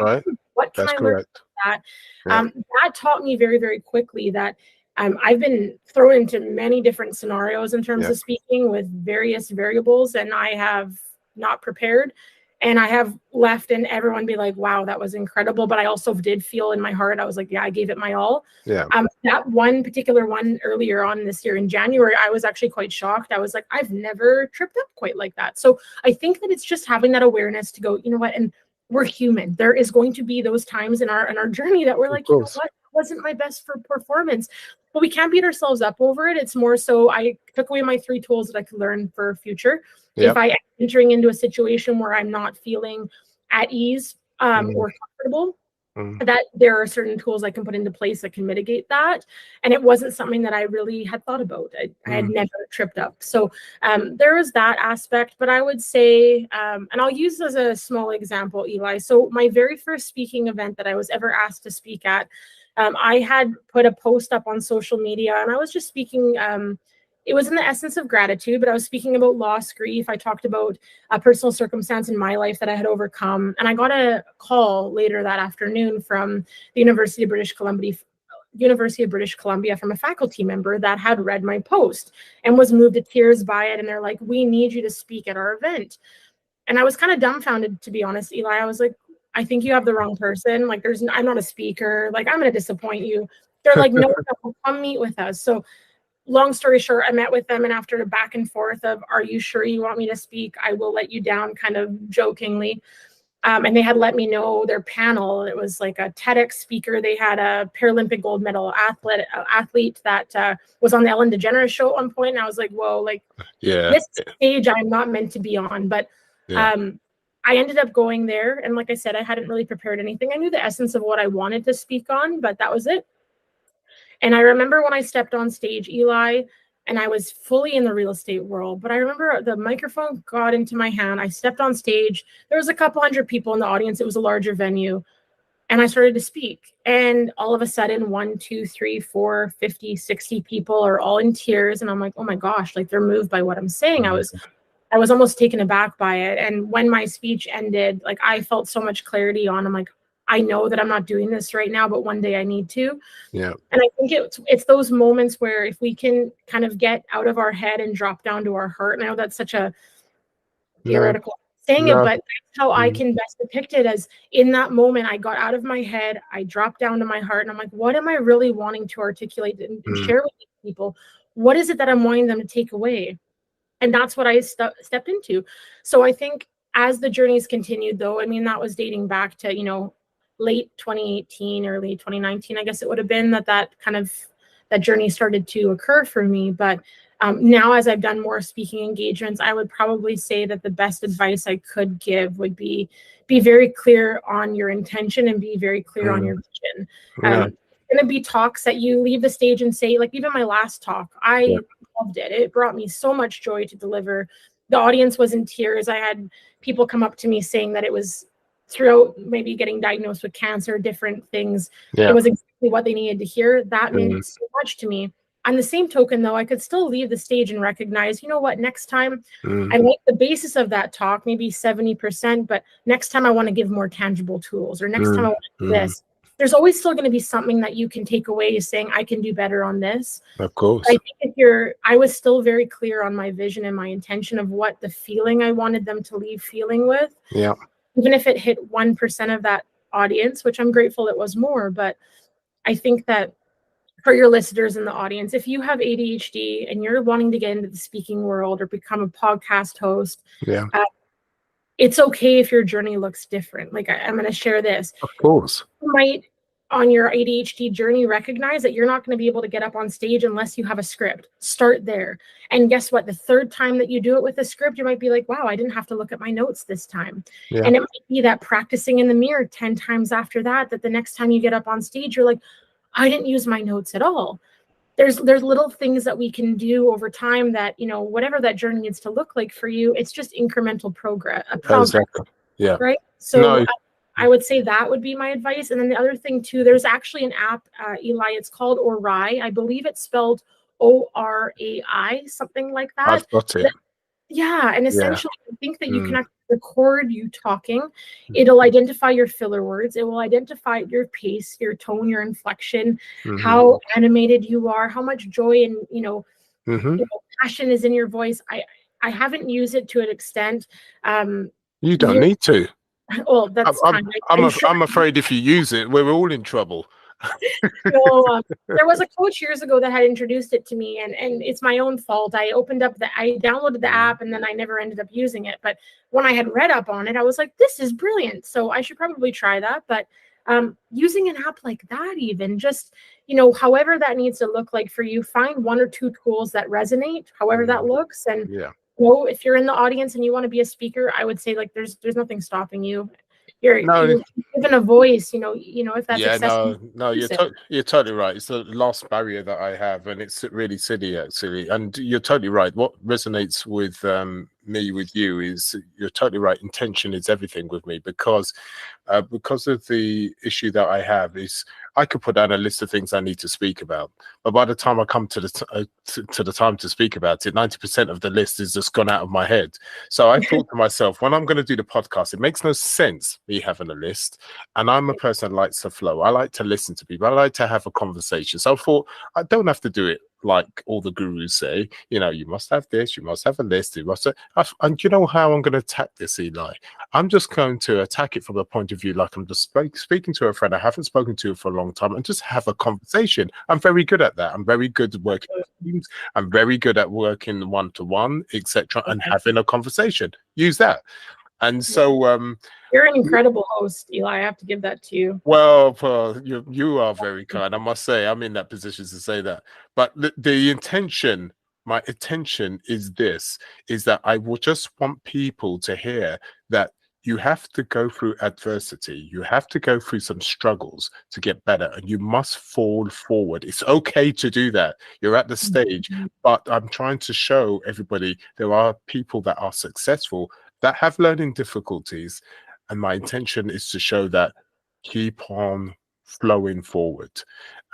what can I learn from that? That taught me very, very quickly that I've been thrown into many different scenarios in terms of speaking with various variables, and I have not prepared. And I have left and everyone be like, wow, that was incredible. But I also did feel in my heart, I was like, yeah, I gave it my all. Yeah. That one particular one earlier on this year in January, I was actually quite shocked. I was like, I've never tripped up quite like that. So I think that it's just having that awareness to go, you know what, and we're human. There is going to be those times in our journey that we're like, you know what, wasn't my best for performance. But we can't beat ourselves up over it. It's more so I took away my 3 tools that I could learn for future. Yep. If I am entering into a situation where I'm not feeling at ease or comfortable, that there are certain tools I can put into place that can mitigate that. And it wasn't something that I really had thought about. I had never tripped up. So there was that aspect, but I would say, and I'll use as a small example, Eli. So my very first speaking event that I was ever asked to speak at, I had put a post up on social media and I was just speaking, it was in the essence of gratitude, but I was speaking about loss, grief. I talked about a personal circumstance in my life that I had overcome. And I got a call later that afternoon from the University of British Columbia from a faculty member that had read my post and was moved to tears by it. And they're like, we need you to speak at our event. And I was kind of dumbfounded, to be honest, Eli. I was like, I think you have the wrong person. Like, I'm not a speaker. Like, I'm going to disappoint you. They're like, no, come meet with us. So long story short, I met with them, and after a back and forth of, are you sure you want me to speak? I will let you down, kind of jokingly. And they had let me know their panel. It was like a TEDx speaker. They had a Paralympic gold medal athlete that was on the Ellen DeGeneres show at one point. And I was like, whoa, like this stage I'm not meant to be on. But I ended up going there. And like I said, I hadn't really prepared anything. I knew the essence of what I wanted to speak on, but that was it. And I remember when I stepped on stage, Eli, and I was fully in the real estate world, but I remember the microphone got into my hand. I stepped on stage. There was a couple hundred people in the audience. It was a larger venue. And I started to speak. And all of a sudden, 1, 2, 3, 4, 50, 60 people are all in tears. And I'm like, oh my gosh, like they're moved by what I'm saying. I was almost taken aback by it. And when my speech ended, like I felt so much clarity on, I'm like, I know that I'm not doing this right now, but one day I need to. Yeah. And I think it's those moments where if we can kind of get out of our head and drop down to our heart. And I know that's such a theoretical saying it, but that's how I can best depict it as in that moment, I got out of my head, I dropped down to my heart, and I'm like, what am I really wanting to articulate and share with people? What is it that I'm wanting them to take away? And that's what I stepped into. So I think as the journeys continued, though, I mean, that was dating back to, late 2018, early 2019, I guess it would have been that journey started to occur for me. But now, as I've done more speaking engagements, I would probably say that the best advice I could give would be very clear on your intention and be very clear on your vision. Going to be talks that you leave the stage and say, like even my last talk, I loved it. It brought me so much joy to deliver. The audience was in tears. I had people come up to me saying that it was throughout maybe getting diagnosed with cancer, different things. It was exactly what they needed to hear. That meant so much to me. On the same token, though, I could still leave the stage and recognize, you know what, next time I like the basis of that talk, maybe 70%, but next time I want to give more tangible tools, or next time I want to do this. There's always still going to be something that you can take away saying, I can do better on this. Of course. I think I was still very clear on my vision and my intention of what the feeling I wanted them to leave feeling with. Yeah. Even if it hit 1% of that audience, which I'm grateful it was more, but I think that for your listeners in the audience, if you have ADHD and you're wanting to get into the speaking world or become a podcast host, it's okay if your journey looks different. Like I'm going to share this. Of course. You might, on your ADHD journey, recognize that you're not going to be able to get up on stage unless you have a script. Start there. And guess what? The third time that you do it with a script, you might be like, wow, I didn't have to look at my notes this time. And it might be that practicing in the mirror 10 times after that the next time you get up on stage, you're like, I didn't use my notes at all. There's little things that we can do over time that, whatever that journey needs to look like for you, it's just incremental progress. Exactly. Yeah. Right. So I would say that would be my advice. And then the other thing too, there's actually an app, Eli, it's called Orai. I believe it's spelled ORAI, something like that. I've got it. Yeah. And essentially I think that you can actually record you talking. It'll identify your filler words. It will identify your pace, your tone, your inflection, how animated you are, how much joy and passion is in your voice. I haven't used it to an extent. You don't You're, need to. well, that's kind of, I'm sure. I'm afraid if you use it, we're all in trouble. No, there was a coach years ago that had introduced it to me, and it's my own fault. I downloaded the app, and then I never ended up using it. But when I had read up on it, I was like, this is brilliant. So I should probably try that. But using an app like that, even just, however that needs to look like for you, find one or two tools that resonate, however that looks. And Yeah. if you're in the audience and you want to be a speaker, I would say, like, there's nothing stopping you. You're given a voice, if that's accessible. No, you're totally right. It's the last barrier that I have, and it's really silly, actually. And you're totally right. What resonates with me with you is, you're totally right. Intention is everything with me, because of the issue that I have. Is I could put down a list of things I need to speak about, but by the time I come to the time to speak about it, 90% of the list is just gone out of my head. So I thought to myself, when I'm going to do the podcast, it makes no sense me having a list. And I'm a person that likes to flow. I like to listen to people. I like to have a conversation. So I thought, I don't have to do it like all the gurus say. You must have this, you must have a list, you must have, and you know how I'm going to attack this, Eli? I'm just going to attack it from the point of view like I'm just speaking to a friend I haven't spoken to for a long time, and just have a conversation. I'm very good at that. I'm very good at working with teams. I'm very good at working one-to-one, etc., and having a conversation. Use that. And so you're an incredible host, Eli. I have to give that to you. Well, you are very kind. I must say, I'm in that position to say that. But the intention, my intention is that I will just want people to hear that you have to go through adversity. You have to go through some struggles to get better, and you must fall forward. It's okay to do that. You're at the stage, but I'm trying to show everybody there are people that are successful that have learning difficulties. And my intention is to show that keep on flowing forward.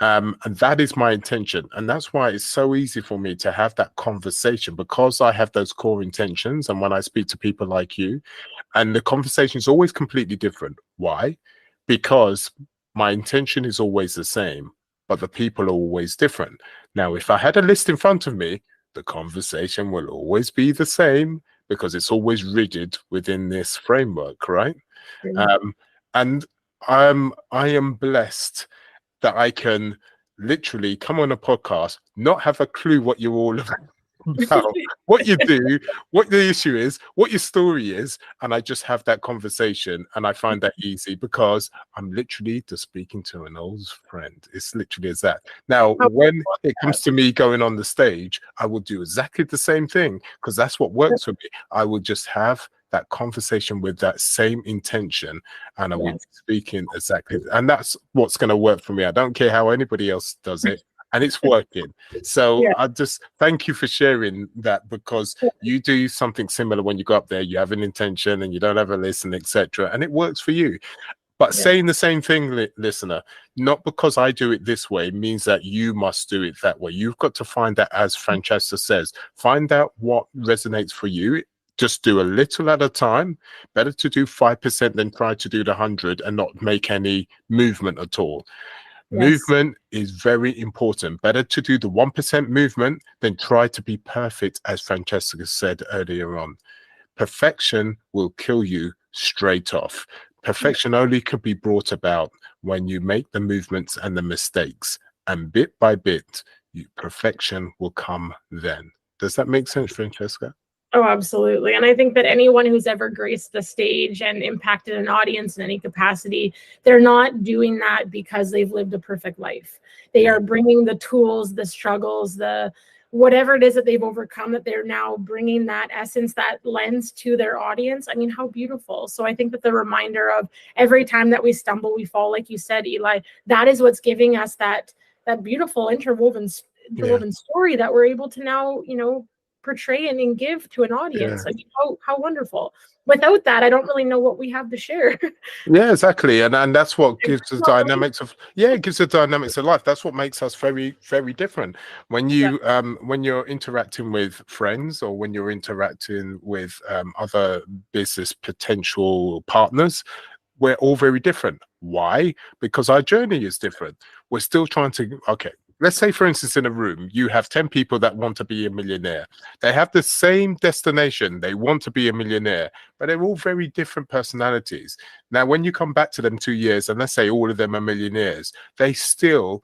And that is my intention. And that's why it's so easy for me to have that conversation, because I have those core intentions. And when I speak to people like you, and the conversation is always completely different. Why? Because my intention is always the same, but the people are always different. Now, if I had a list in front of me, the conversation will always be the same, because it's always rigid within this framework, right? And I am blessed that I can literally come on a podcast, not have a clue what you're all about, what you do, what the issue is, what your story is, and I just have that conversation. And I find that easy, because I'm literally just speaking to an old friend. It's literally as that. Now, when it comes to me going on the stage, I will do exactly the same thing, because that's what works for me. I will just have that conversation with that same intention, and I will be speaking exactly, and that's what's going to work for me. I don't care how anybody else does it, and it's working. So I just thank you for sharing that, because you do something similar when you go up there. You have an intention and you don't have a list, and etc., and it works for you. But saying the same thing, listener, not because I do it this way means that you must do it that way. You've got to find that, as Francesca says, find out what resonates for you. Just do a little at a time. Better to do 5% than try to do the 100 and not make any movement at all. Movement is very important. Better to do the 1% movement than try to be perfect, as Francesca said earlier on. Perfection will kill you straight off. Perfection only could be brought about when you make the movements and the mistakes. And bit by bit, perfection will come then. Does that make sense, Francesca? Oh, absolutely. And I think that anyone who's ever graced the stage and impacted an audience in any capacity, they're not doing that because they've lived a perfect life. They are bringing the tools, the struggles, the whatever it is that they've overcome, that they're now bringing that essence, that lens to their audience. I mean, how beautiful. So I think that the reminder of every time that we stumble, we fall, like you said, Eli, that is what's giving us that beautiful interwoven story that we're able to now, portray and give to an audience. I mean, how wonderful. Without that, I don't really know what we have to share. Yeah, exactly. And that's what gives the dynamics of it gives the dynamics of life. That's what makes us very, very different. When you when you're interacting with friends, or when you're interacting with other business potential partners, we're all very different. Why? Because our journey is different. We're still trying to let's say, for instance, in a room, you have 10 people that want to be a millionaire. They have the same destination. They want to be a millionaire, but they're all very different personalities. Now, when you come back to them 2 years, and let's say all of them are millionaires, they still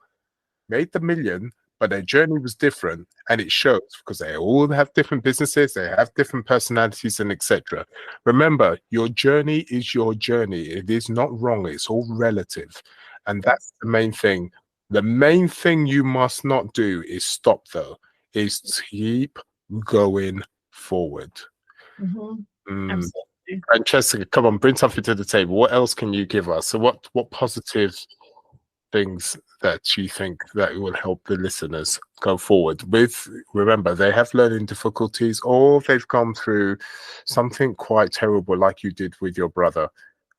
made the million, but their journey was different, and it shows because they all have different businesses, they have different personalities, and etc. Remember, your journey is your journey. It is not wrong. It's all relative, and that's the main thing. The main thing you must not do is stop, though, is keep going forward. Absolutely. Francesca, come on, bring something to the table. What else can you give us? So what positive things that you think that will help the listeners go forward with? Remember, they have learning difficulties, or they've gone through something quite terrible like you did with your brother,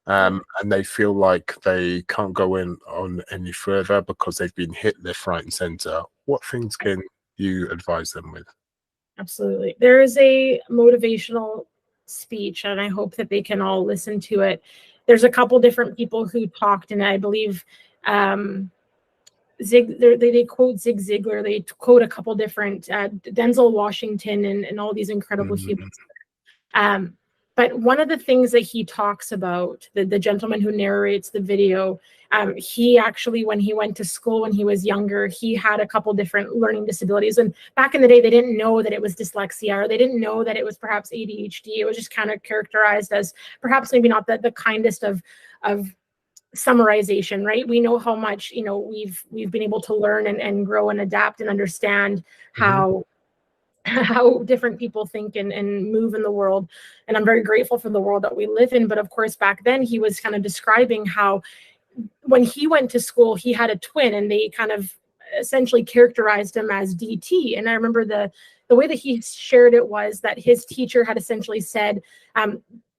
and they feel like they can't go on any further because they've been hit left, right, and center. What things can you advise them with? Absolutely. There is a motivational speech, and I hope that they can all listen to it. There's a couple different people who talked, and I believe they quote Zig Ziglar, they quote a couple different Denzel Washington and all these incredible humans. But one of the things that he talks about, the gentleman who narrates the video, he actually, when he went to school when he was younger, he had a couple different learning disabilities. And back in the day, they didn't know that it was dyslexia, or they didn't know that it was perhaps ADHD. It was just kind of characterized as perhaps maybe not the kindest of summarization, right? We know how much, we've been able to learn and grow and adapt and understand how different people think and move in the world. And I'm very grateful for the world that we live in. But of course, back then he was kind of describing how when he went to school, he had a twin, and they kind of essentially characterized him as DT. And I remember the way that he shared it was that his teacher had essentially said,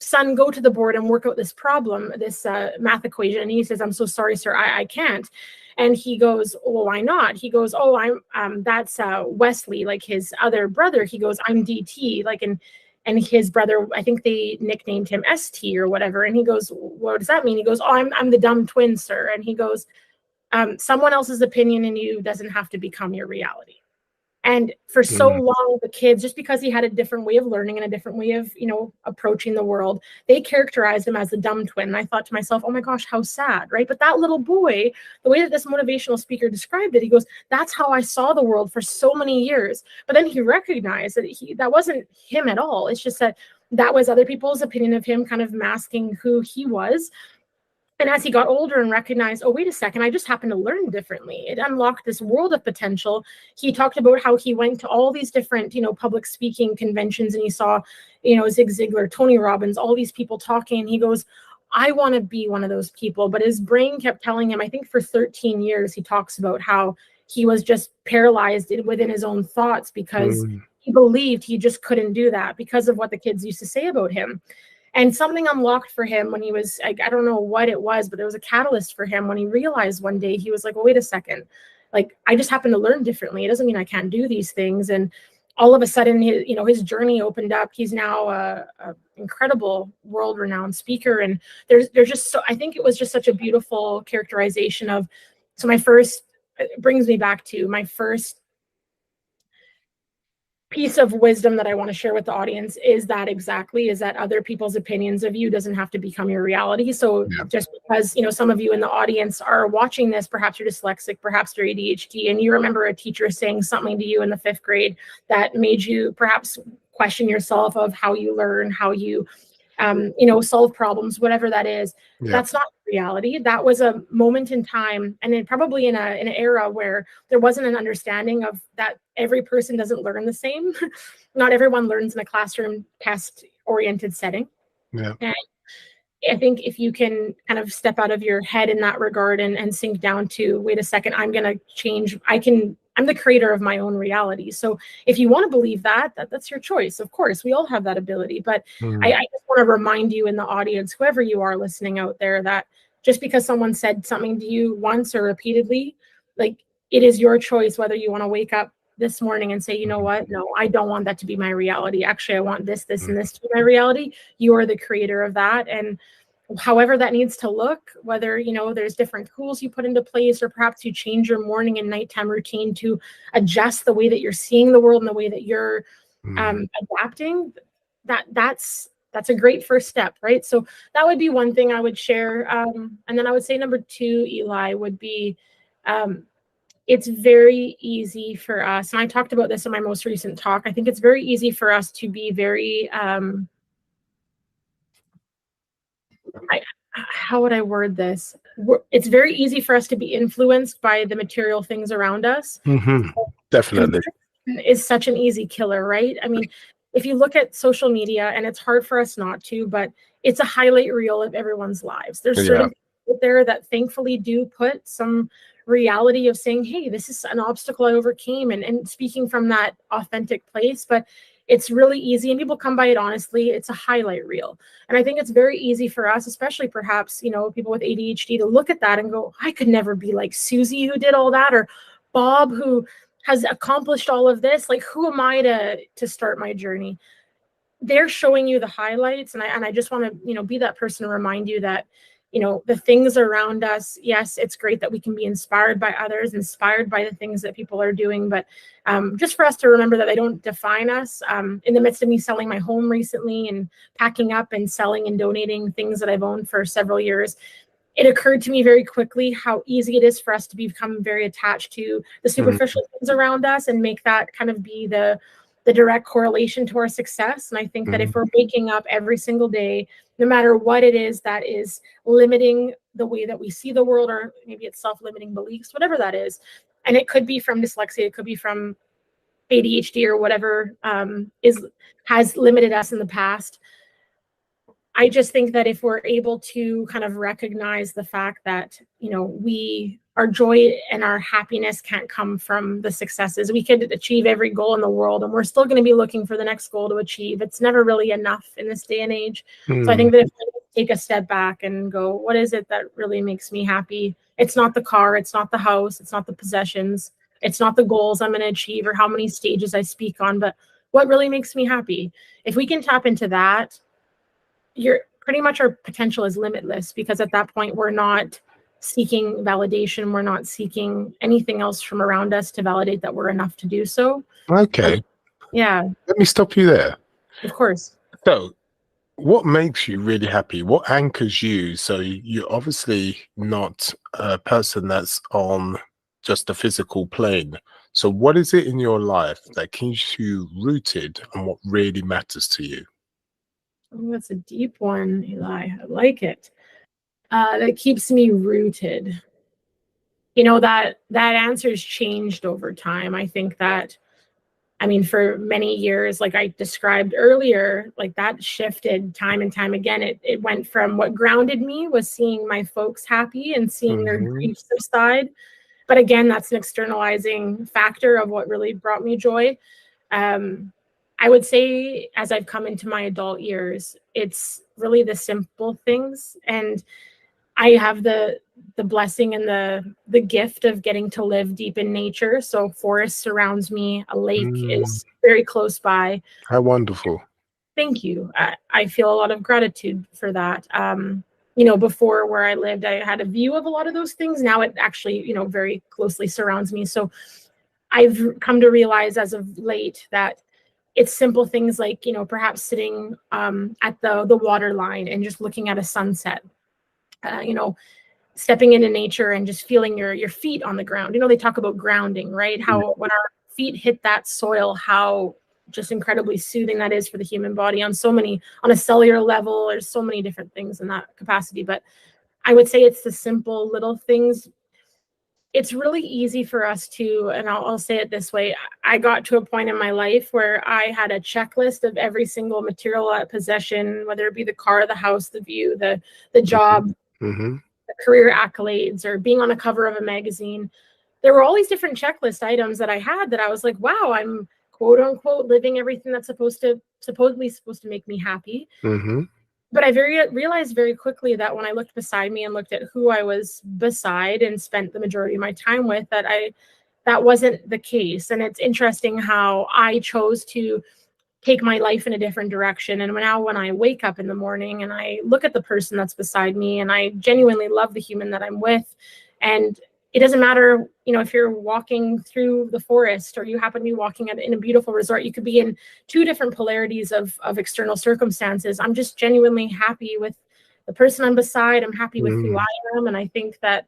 son, go to the board and work out this problem, this math equation. And he says, I'm so sorry, sir, I can't. And he goes, well, why not? He goes, oh, I'm that's Wesley, like his other brother. He goes, I'm DT, like, and his brother, I think they nicknamed him ST or whatever. And he goes, what does that mean? He goes, oh, I'm the dumb twin, sir. And he goes, someone else's opinion in you doesn't have to become your reality. And for so long, the kids, just because he had a different way of learning and a different way of, approaching the world, they characterized him as the dumb twin. And I thought to myself, oh my gosh, how sad, right? But that little boy, the way that this motivational speaker described it, he goes, that's how I saw the world for so many years. But then he recognized that that wasn't him at all. It's just that was other people's opinion of him, kind of masking who he was. And as he got older and recognized, oh, wait a second, I just happened to learn differently. It unlocked this world of potential. He talked about how he went to all these different, public speaking conventions, and he saw, Zig Ziglar, Tony Robbins, all these people talking. And he goes, I want to be one of those people. But his brain kept telling him, I think for 13 years, he talks about how he was just paralyzed within his own thoughts because he believed he just couldn't do that because of what the kids used to say about him. And something unlocked for him when he was, I don't know what it was, but there was a catalyst for him when he realized one day, he was like, well, wait a second, like, I just happen to learn differently. It doesn't mean I can't do these things. And all of a sudden, his journey opened up. He's now a incredible world-renowned speaker. And there's just, so I think it was just such a beautiful characterization of, so it brings me back to my first piece of wisdom that I want to share with the audience is that other people's opinions of you doesn't have to become your reality. So just because, some of you in the audience are watching this, perhaps you're dyslexic, perhaps you're ADHD, and you remember a teacher saying something to you in the 5th grade that made you perhaps question yourself of how you learn, how you, solve problems, whatever that is. That's not reality. That was a moment in time, and then probably in an era where there wasn't an understanding of that every person doesn't learn the same. Not everyone learns in a classroom test-oriented setting. And I think if you can kind of step out of your head in that regard and sink down to, wait a second, I'm going to change. I'm the creator of my own reality. So if you want to believe that's your choice. Of course, we all have that ability. But I just want to remind you in the audience, whoever you are listening out there, that just because someone said something to you once or repeatedly, like, it is your choice whether you want to wake up this morning and say, you know what? No, I don't want that to be my reality. Actually, I want this, and this to be my reality. You are the creator of that. And however that needs to look, whether, there's different tools you put into place, or perhaps you change your morning and nighttime routine to adjust the way that you're seeing the world and the way that you're adapting. That's a great first step, right? So that would be one thing I would share. And then I would say number 2, Eli, would be, it's very easy for us, and I talked about this in my most recent talk, I think it's very easy for us to be very, how would I word this? It's very easy for us to be influenced by the material things around us. Definitely. Is such an easy killer, right? I mean, if you look at social media, and it's hard for us not to, but it's a highlight reel of everyone's lives. There's certain people out there that thankfully do put some reality of saying, hey, this is an obstacle I overcame, and speaking from that authentic place. But it's really easy, and people come by it honestly. It's a highlight reel. And I think it's very easy for us, especially perhaps, people with ADHD, to look at that and go, I could never be like Susie, who did all that, or Bob, who has accomplished all of this. Like, who am I to start my journey? They're showing you the highlights. And I just want to, be that person to remind you that, the things around us, yes, it's great that we can be inspired by others, inspired by the things that people are doing. But just for us to remember that they don't define us. In the midst of me selling my home recently and packing up and selling and donating things that I've owned for several years, it occurred to me very quickly how easy it is for us to become very attached to the superficial things around us and make that kind of be the direct correlation to our success. And I think that if we're waking up every single day, no matter what it is that is limiting the way that we see the world, or maybe it's self-limiting beliefs, whatever that is, and it could be from dyslexia, it could be from ADHD, or whatever has limited us in the past. I just think that if we're able to kind of recognize the fact that, our joy and our happiness can't come from the successes. We could achieve every goal in the world, and we're still going to be looking for the next goal to achieve. It's never really enough in this day and age. So I think that if we take a step back and go, what is it that really makes me happy? It's not the car, it's not the house, it's not the possessions, it's not the goals I'm going to achieve or how many stages I speak on, but what really makes me happy? If we can tap into that, you're pretty much, our potential is limitless, because at that point we're not seeking validation. We're not seeking anything else from around us to validate that we're enough to do so. Okay. Yeah. Let me stop you there. Of course. So what makes you really happy? What anchors you? So you're obviously not a person that's on just a physical plane. So what is it in your life that keeps you rooted on what really matters to you? Oh, that's a deep one, Eli. I like it. That keeps me rooted. That answer's changed over time. I think that, for many years, like I described earlier, like that shifted time and time again. It went from what grounded me was seeing my folks happy and seeing their grief subside. But again, that's an externalizing factor of what really brought me joy. I would say, as I've come into my adult years, it's really the simple things. And I have the blessing and the gift of getting to live deep in nature. So forest surrounds me. A lake is very close by. How wonderful. Thank you. I feel a lot of gratitude for that. Before, where I lived, I had a view of a lot of those things. Now it actually, very closely surrounds me. So I've come to realize as of late that it's simple things like, perhaps sitting at the water line and just looking at a sunset, stepping into nature and just feeling your feet on the ground. They talk about grounding, right? How when our feet hit that soil, how just incredibly soothing that is for the human body on a cellular level. There's so many different things in that capacity. But I would say it's the simple little things. It's really easy for us to, and I'll say it this way. I got to a point in my life where I had a checklist of every single material possession, whether it be the car, the house, the view, the job, the career accolades, or being on a cover of a magazine. There were all these different checklist items that I had that I was like, wow, I'm quote unquote living everything that's supposedly supposed to make me happy. But I realized very quickly that when I looked beside me and looked at who I was beside and spent the majority of my time with, that wasn't the case. And it's interesting how I chose to take my life in a different direction. And now when I wake up in the morning and I look at the person that's beside me and I genuinely love the human that I'm with, and it doesn't matter, if you're walking through the forest or you happen to be walking in a beautiful resort, you could be in two different polarities of external circumstances. I'm just genuinely happy with the person I'm beside. I'm happy with who I am. And I think that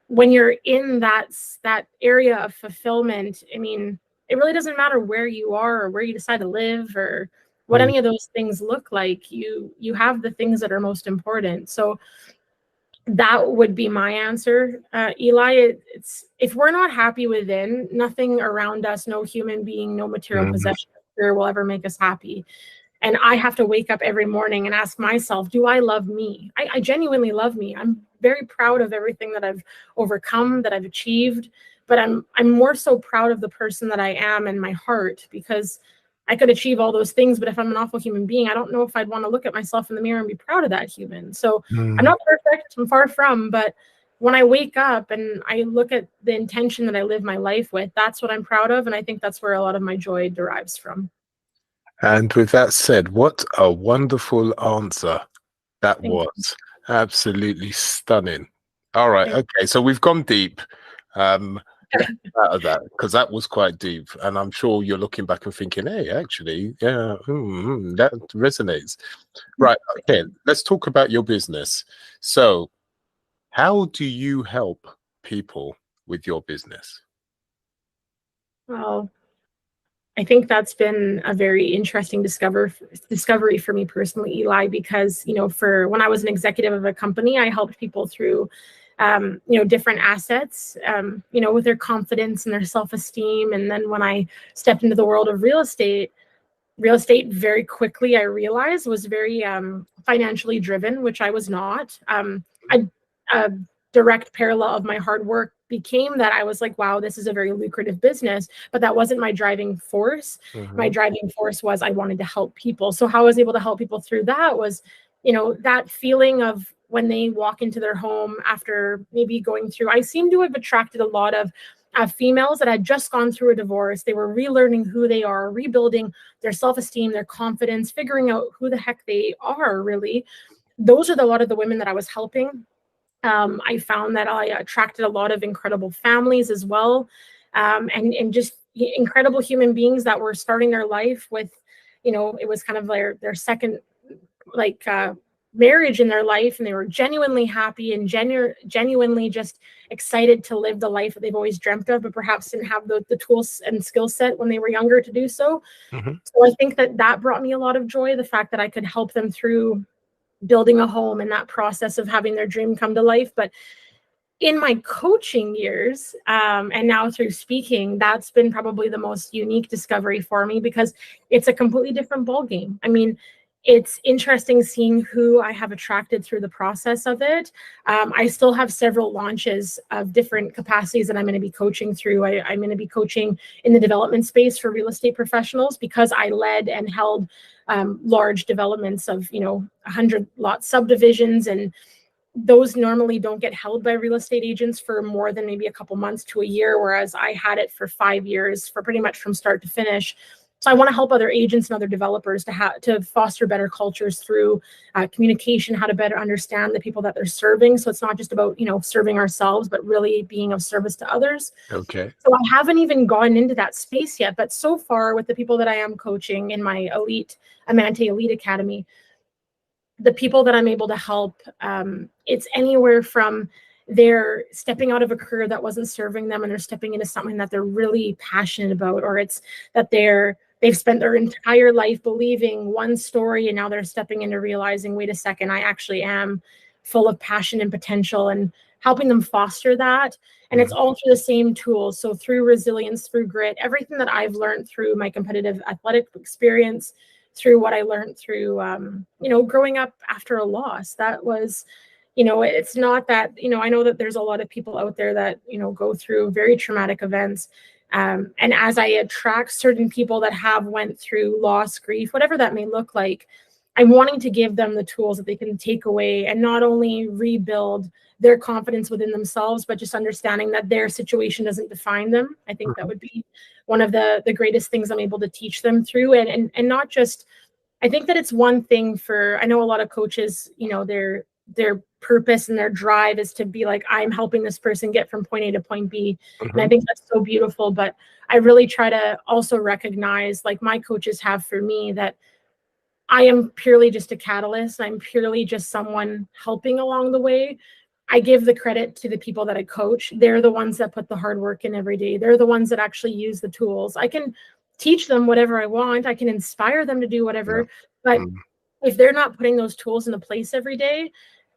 when you're in that area of fulfillment, I mean, it really doesn't matter where you are or where you decide to live or what any of those things look like. You have the things that are most important. So that would be my answer, Eli. It's if we're not happy within, nothing around us, no human being, no material possession will ever make us happy. And I have to wake up every morning and ask myself, do I love me? I genuinely love me. I'm very proud of everything that I've overcome, that I've achieved, but I'm more so proud of the person that I am in my heart, because I could achieve all those things, but if I'm an awful human being, I don't know if I'd want to look at myself in the mirror and be proud of that human. So I'm not perfect, I'm far from, but when I wake up and I look at the intention that I live my life with, that's what I'm proud of. And I think that's where a lot of my joy derives from. And with that said, what a wonderful answer that was. Absolutely stunning. All right. Okay. So we've gone deep out of that, because that was quite deep. And I'm sure you're looking back and thinking, hey, actually, yeah, that resonates. Right. Okay. Let's talk about your business. So how do you help people with your business? Well, I think that's been a very interesting discovery for me personally, Eli, because, for when I was an executive of a company, I helped people through, different assets, with their confidence and their self-esteem. And then when I stepped into the world of real estate very quickly, I realized was very financially driven, which I was not. A direct parallel of my hard work became that I was like, wow, this is a very lucrative business, but that wasn't my driving force. My driving force was I wanted to help people. So how I was able to help people through that was, that feeling of when they walk into their home after maybe going through, I seem to have attracted a lot of females that had just gone through a divorce. They were relearning who they are, rebuilding their self-esteem, their confidence, figuring out who the heck they are really. Those are a lot of the women that I was helping. I found that I attracted a lot of incredible families as well, and just incredible human beings that were starting their life with, it was kind of their second marriage in their life, and they were genuinely happy and genuinely just excited to live the life that they've always dreamt of, but perhaps didn't have the tools and skill set when they were younger to do so. So I think that brought me a lot of joy, the fact that I could help them through building a home and that process of having their dream come to life. But in my coaching years, and now through speaking, that's been probably the most unique discovery for me, because it's a completely different ballgame. I mean, it's interesting seeing who I have attracted through the process of it. I still have several launches of different capacities that I'm going to be coaching through. I'm going to be coaching in the development space for real estate professionals, because I led and held large developments of 100-lot subdivisions, and those normally don't get held by real estate agents for more than maybe a couple months to a year, whereas I had it for 5 years, for pretty much from start to finish. So I want to help other agents and other developers to foster better cultures through communication, how to better understand the people that they're serving. So it's not just about, serving ourselves, but really being of service to others. Okay. So I haven't even gotten into that space yet, but so far with the people that I am coaching in my Amante Elite Academy, the people that I'm able to help, it's anywhere from they're stepping out of a career that wasn't serving them and they're stepping into something that they're really passionate about, or it's that they've spent their entire life believing one story and now they're stepping into realizing, wait a second, I actually am full of passion and potential, and helping them foster that. And it's all through the same tools. So through resilience, through grit, everything that I've learned through my competitive athletic experience, through what I learned through, growing up after a loss. That was, it's not that, I know that there's a lot of people out there that, go through very traumatic events. And as I attract certain people that have went through loss, grief, whatever that may look like, I'm wanting to give them the tools that they can take away and not only rebuild their confidence within themselves, but just understanding that their situation doesn't define them. I think that would be one of the greatest things I'm able to teach them through. And not just, I think that it's one thing for, I know a lot of coaches, you know, their purpose and their drive is to be like, I'm helping this person get from point A to point B. And I think that's so beautiful. But I really try to also recognize, like my coaches have for me, that I am purely just a catalyst. I'm purely just someone helping along the way. I give the credit to the people that I coach. They're the ones that put the hard work in every day. They're the ones that actually use the tools. I can teach them whatever I want. I can inspire them to do whatever. But if they're not putting those tools into place every day,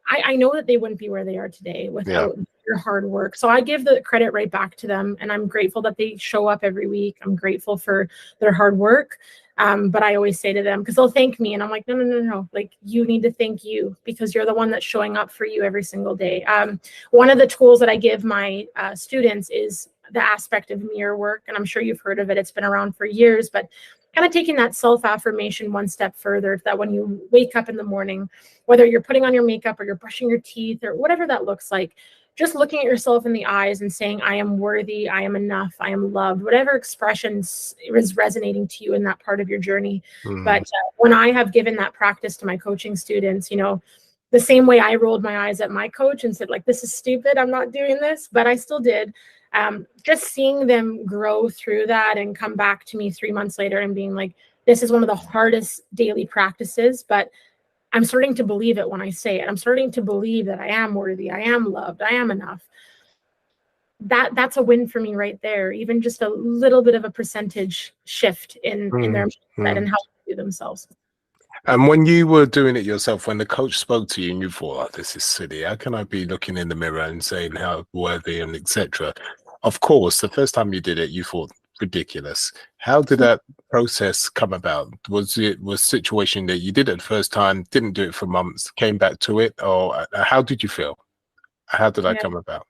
I know that they wouldn't be where they are today without your hard work. So I give the credit right back to them. And I'm grateful that they show up every week. I'm grateful for their hard work. But I always say to them, because they'll thank me, and I'm like, no. Like, you need to thank you, because you're the one that's showing up for you every single day. One of the tools that I give my students is the aspect of mirror work. And I'm sure you've heard of it. It's been around for years, but kind of taking that self-affirmation one step further, that when you wake up in the morning, whether you're putting on your makeup or you're brushing your teeth or whatever that looks like, just looking at yourself in the eyes and saying, I am worthy, I am enough, I am loved, whatever expressions is resonating to you in that part of your journey. But when I have given that practice to my coaching students, you know, the same way I rolled my eyes at my coach and said, like, this is stupid, I'm not doing this, but I still did. Just seeing them grow through that and come back to me 3 months later and being like, this is one of the hardest daily practices, but I'm starting to believe it when I say it. I'm starting to believe that I am worthy, I am loved, I am enough. That's a win for me right there. Even just a little bit of a percentage shift in their mindset and how they do themselves. And when you were doing it yourself, when the coach spoke to you and you thought, oh, this is silly, how can I be looking in the mirror and saying how worthy and etc.? Of course, the first time you did it, you thought, ridiculous. How did that process come about? Was it a situation that you did it the first time, didn't do it for months, came back to it, or how did you feel? How did that come about?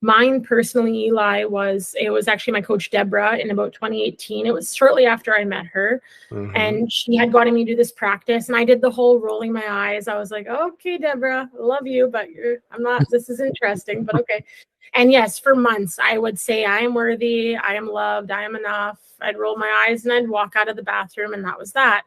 Mine personally, Eli, it was actually my coach, Deborah, in about 2018. It was shortly after I met her. And she had gotten me to do this practice, and I did the whole rolling my eyes. I was like, okay, Deborah, I love you, but I'm not, this is interesting, but okay. And yes, for months, I would say, I am worthy, I am loved, I am enough. I'd roll my eyes and I'd walk out of the bathroom, and that was that.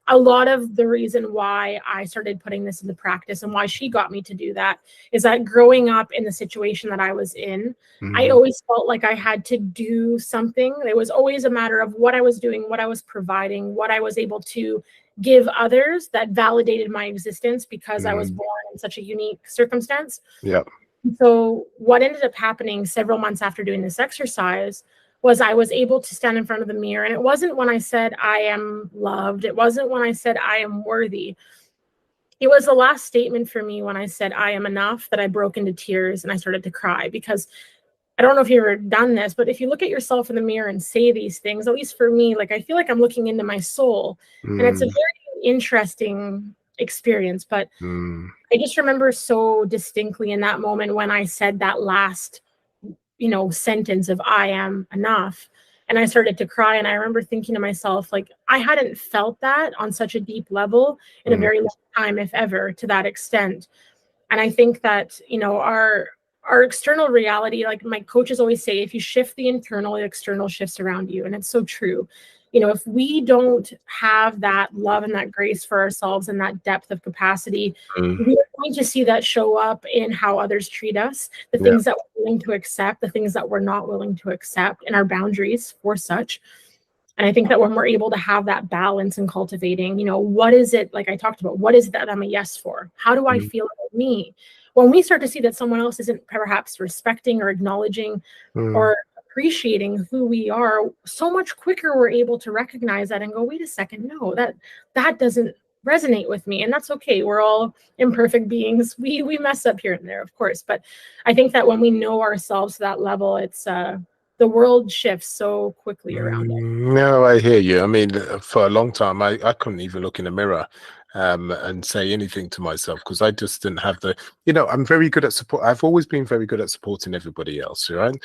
A lot of the reason why I started putting this into practice and why she got me to do that is that growing up in the situation that I was in, I always felt like I had to do something. It was always a matter of what I was doing, what I was providing, what I was able to give others that validated my existence, because I was born in such a unique circumstance. So what ended up happening several months after doing this exercise was I was able to stand in front of the mirror. And it wasn't when I said I am loved. It wasn't when I said I am worthy. It was the last statement for me when I said I am enough that I broke into tears and I started to cry, because I don't know if you've ever done this, but if you look at yourself in the mirror and say these things, at least for me, like, I feel like I'm looking into my soul, and it's a very interesting experience. But I just remember so distinctly in that moment when I said that last, you know, sentence of I am enough, and I started to cry. And I remember thinking to myself, like, I hadn't felt that on such a deep level in a very long time, if ever, to that extent. And I think that, you know, our external reality, like my coaches always say, if you shift the internal, the external shifts around you. And it's so true. You know, if we don't have that love and that grace for ourselves and that depth of capacity, we're going to see that show up in how others treat us, the things that we're willing to accept, the things that we're not willing to accept, and our boundaries for such. And I think that when we're able to have that balance and cultivating, you know, what is it, like I talked about, what is it that I'm a yes for? How do I feel about me? When we start to see that someone else isn't perhaps respecting or acknowledging or appreciating who we are, so much quicker we're able to recognize that and go, wait a second, no, that doesn't resonate with me. And that's okay. We're all imperfect beings. We mess up here and there, of course. But I think that when we know ourselves to that level, it's the world shifts so quickly around us. No, I hear you. I mean, for a long time, I couldn't even look in the mirror and say anything to myself, because I just didn't have the, you know, I'm very good at support. I've always been very good at supporting everybody else, right?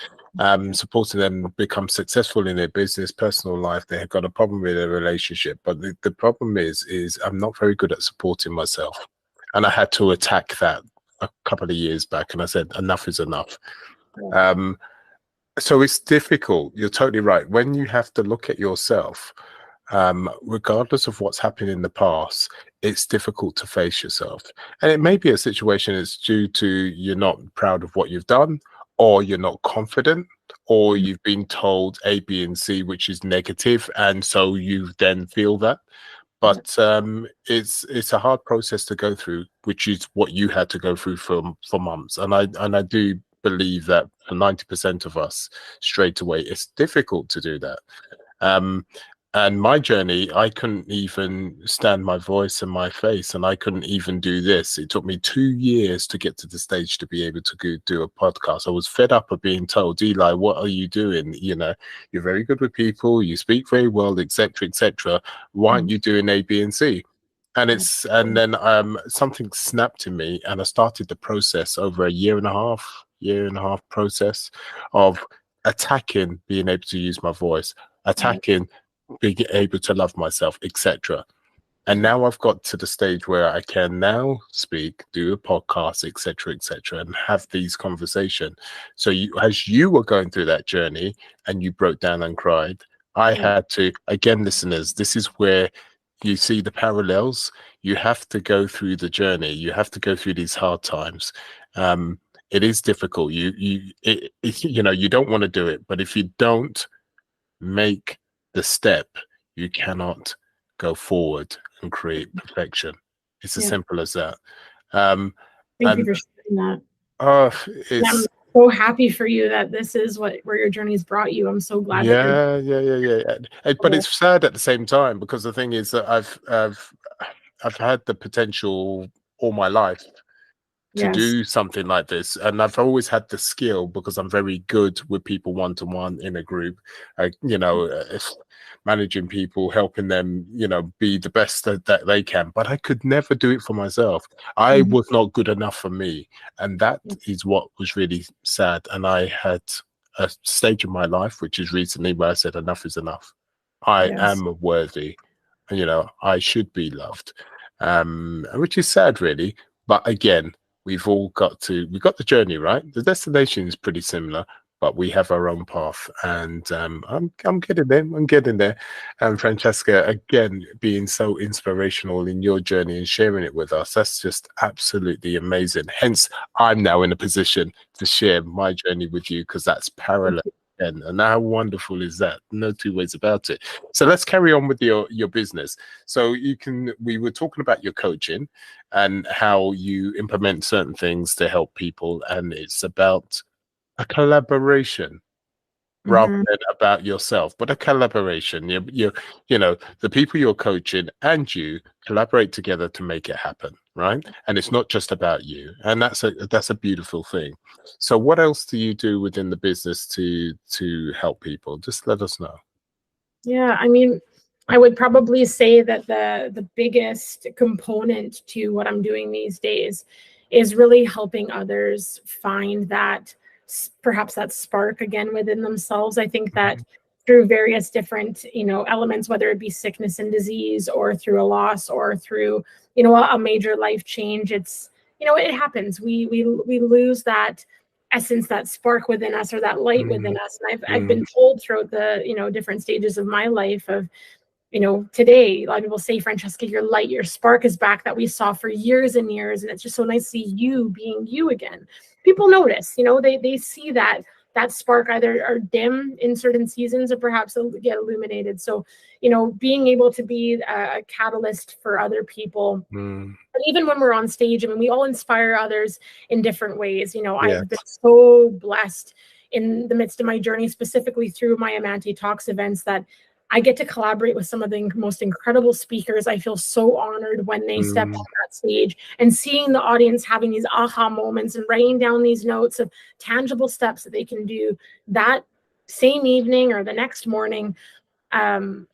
Supporting them become successful in their business, personal life. They have got a problem with their relationship. But the problem is I'm not very good at supporting myself. And I had to attack that a couple of years back. And I said, enough is enough. So it's difficult. You're totally right. When you have to look at yourself, regardless of what's happened in the past, it's difficult to face yourself. And it may be a situation that's due to you're not proud of what you've done, or you're not confident, or Mhm. you've been told A, B, and C, which is negative, and so you then feel that. Yeah. But it's a hard process to go through, which is what you had to go through for months. And I do believe that for 90% of us, straight away, it's difficult to do that. Um, and my journey, I couldn't even stand my voice and my face, and I couldn't even do this. It took me 2 years to get to the stage to be able to go do a podcast. I was fed up of being told, Eli, what are you doing? You know, you're very good with people, you speak very well, etc., etc. Why aren't Mhm. you doing A, B, and C? And Yeah. and then something snapped in me, and I started the process over a year and a half process of attacking being able to use my voice, Right. attacking being able to love myself, etc. And now I've got to the stage where I can now speak, do a podcast, etc., and have these conversations. So as you were going through that journey and you broke down and cried, I Yeah. had to, again, listeners, this is where you see the parallels. You have to go through the journey. You have to go through these hard times. It is difficult. You don't want to do it, but if you don't make the step, you cannot go forward and create perfection. It's as Yeah. simple as that. Um, Thank you and for sharing that. uh, And I'm it's so happy for you that this is where your journey's brought you. I'm so glad that you're yeah. But it's sad at the same time, because the thing is that I've had the potential all my life to yes. do something like this, and I've always had the skill because I'm very good with people one to one in a group. If managing people, helping them, be the best that they can. But I could never do it for myself. I Mhm. was not good enough for me, and that is what was really sad. And I had a stage in my life, which is recently, where I said enough is enough. I Yes. am worthy. I should be loved, which is sad, really. But again, we got the journey right. The destination is pretty similar, but we have our own path. And I'm getting there. I'm getting there. And Francesca, again, being so inspirational in your journey and sharing it with us, that's just absolutely amazing. Hence, I'm now in a position to share my journey with you, because that's parallel. And how wonderful is that? No two ways about it. So let's carry on with your business. So we were talking about your coaching and how you implement certain things to help people, and it's about a collaboration rather Mhm. than about yourself, but a collaboration. The people you're coaching and you collaborate together to make it happen, right? And it's not just about you, and that's a beautiful thing. So what else do you do within the business to help people? Just let us know. Yeah, I mean, I would probably say that the biggest component to what I'm doing these days is really helping others find that perhaps that spark again within themselves. I think that through various different, elements, whether it be sickness and disease or through a loss or through, a major life change, it happens. We lose that essence, that spark within us or that light within Mm, us. And I've mm, been told throughout the, different stages of my life of, today, a lot of people say, Francesca, your light, your spark is back that we saw for years and years. And it's just so nice to see you being you again. People notice, they see that spark either are dim in certain seasons or perhaps get illuminated. So, being able to be a catalyst for other people. mm. And even when we're on stage, I mean, we all inspire others in different ways. Yes. I've been so blessed in the midst of my journey, specifically through my Amante Talks events, that I get to collaborate with some of the most incredible speakers. I feel so honored when they step Mm, on that stage, and seeing the audience having these aha moments and writing down these notes of tangible steps that they can do that same evening or the next morning. Um,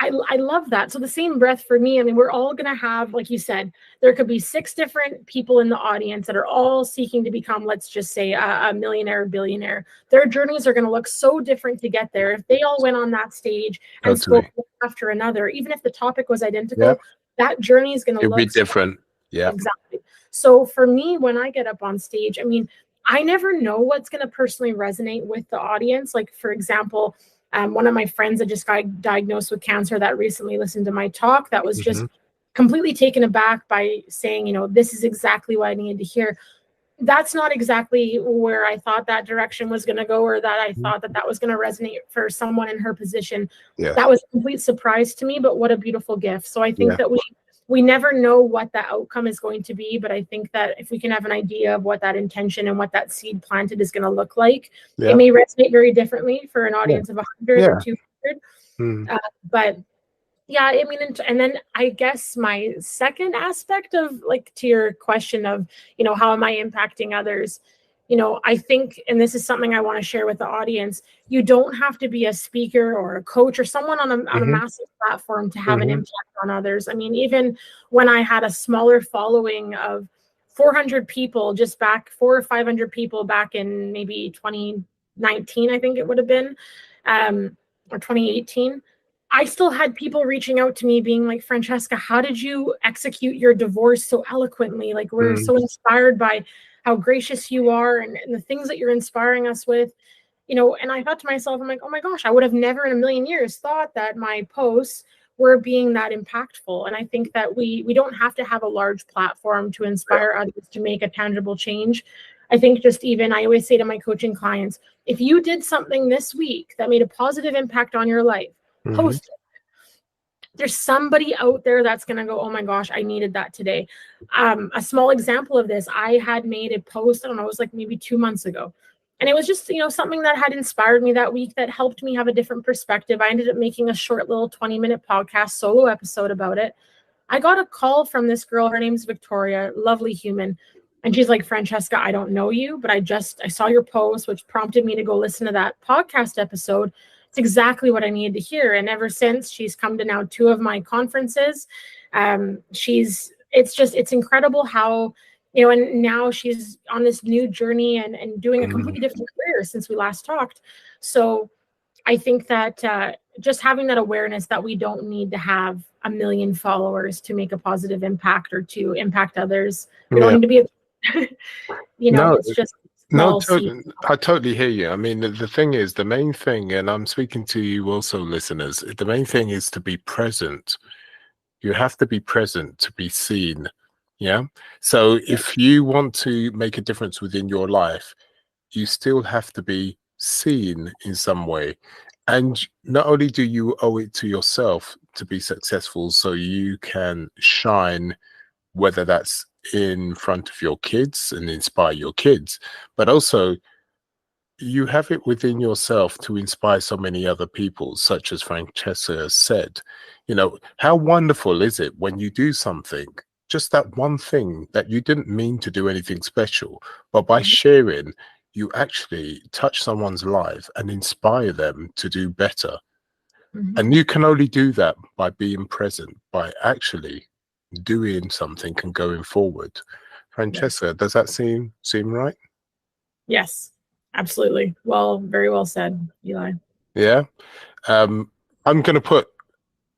I love that. So the same breath for me, I mean, we're all going to have, like you said, there could be 6 different people in the audience that are all seeking to become, let's just say, a millionaire, billionaire. Their journeys are going to look so different to get there. If they all went on that stage and spoke totally. one after another, even if the topic was Yeah. identical, that journey is going to It'll be look so different. Yeah. exactly. So for me, when I get up on stage, I mean, I never know what's going to personally resonate with the audience. Like, for example, one of my friends that just got diagnosed with cancer that recently listened to my talk, that was just completely taken aback by saying, you know, this is exactly what I needed to hear. That's not exactly where I thought that direction was going to go, or that I thought that that was going to resonate for someone in her position. Yeah. That was a complete surprise to me, but what a beautiful gift. So I think that we never know what the outcome is going to be, but I think that if we can have an idea of what that intention and what that seed planted is going to look like, it may resonate very differently for an audience of 100 or 200. But yeah, I mean, and then I guess my second aspect of, like, to your question of, you know, how am I impacting others? You know, I think, and this is something I want to share with the audience, you don't have to be a speaker or a coach or someone on a massive platform to have an impact on others. I mean, even when I had a smaller following of 400 people, just back 400 or 500 people back in maybe 2019, I think it would have been, or 2018, I still had people reaching out to me being like, Francesca, how did you execute your divorce so eloquently? Like, we're so inspired by how gracious you are and the things that you're inspiring us with, you know. And I thought to myself, I'm like, oh my gosh, I would have never in a million years thought that my posts were being that impactful. And I think that we don't have to have a large platform to inspire others to make a tangible change. I think just even, I always say to my coaching clients, if you did something this week that made a positive impact on your life, post it. There's somebody out there that's going to go, oh my gosh, I needed that today. A small example of this, I had made a post, I don't know, it was like maybe 2 months ago. And it was just, you know, something that had inspired me that week, that helped me have a different perspective. I ended up making a short little 20-minute podcast solo episode about it. I got a call from this girl. Her name's Victoria, lovely human. And she's like, Francesca, I don't know you, but I saw your post, which prompted me to go listen to that podcast episode. It's exactly what I needed to hear. And ever since, she's come to now 2 of my conferences. It's incredible how, you know, and now she's on this new journey and doing a completely different career since we last talked. So I think that just having that awareness that we don't need to have 1 million followers to make a positive impact or to impact others. We don't need to be, you know, it's just. No, I totally hear you. I mean, the thing is, the main thing, and I'm speaking to you also, listeners, the main thing is to be present. You have to be present to be seen. Yeah. So if you want to make a difference within your life, you still have to be seen in some way. And not only do you owe it to yourself to be successful so you can shine, whether that's in front of your kids and inspire your kids, but also you have it within yourself to inspire so many other people, such as Francesca said. You know, how wonderful is it when you do something, just that one thing that you didn't mean to do anything special, but by sharing, you actually touch someone's life and inspire them to do better. And you can only do that by being present, by actually doing something and going forward. Francesca, does that seem right? Yes, absolutely. Well, very well said, Eli. Yeah. I'm going to put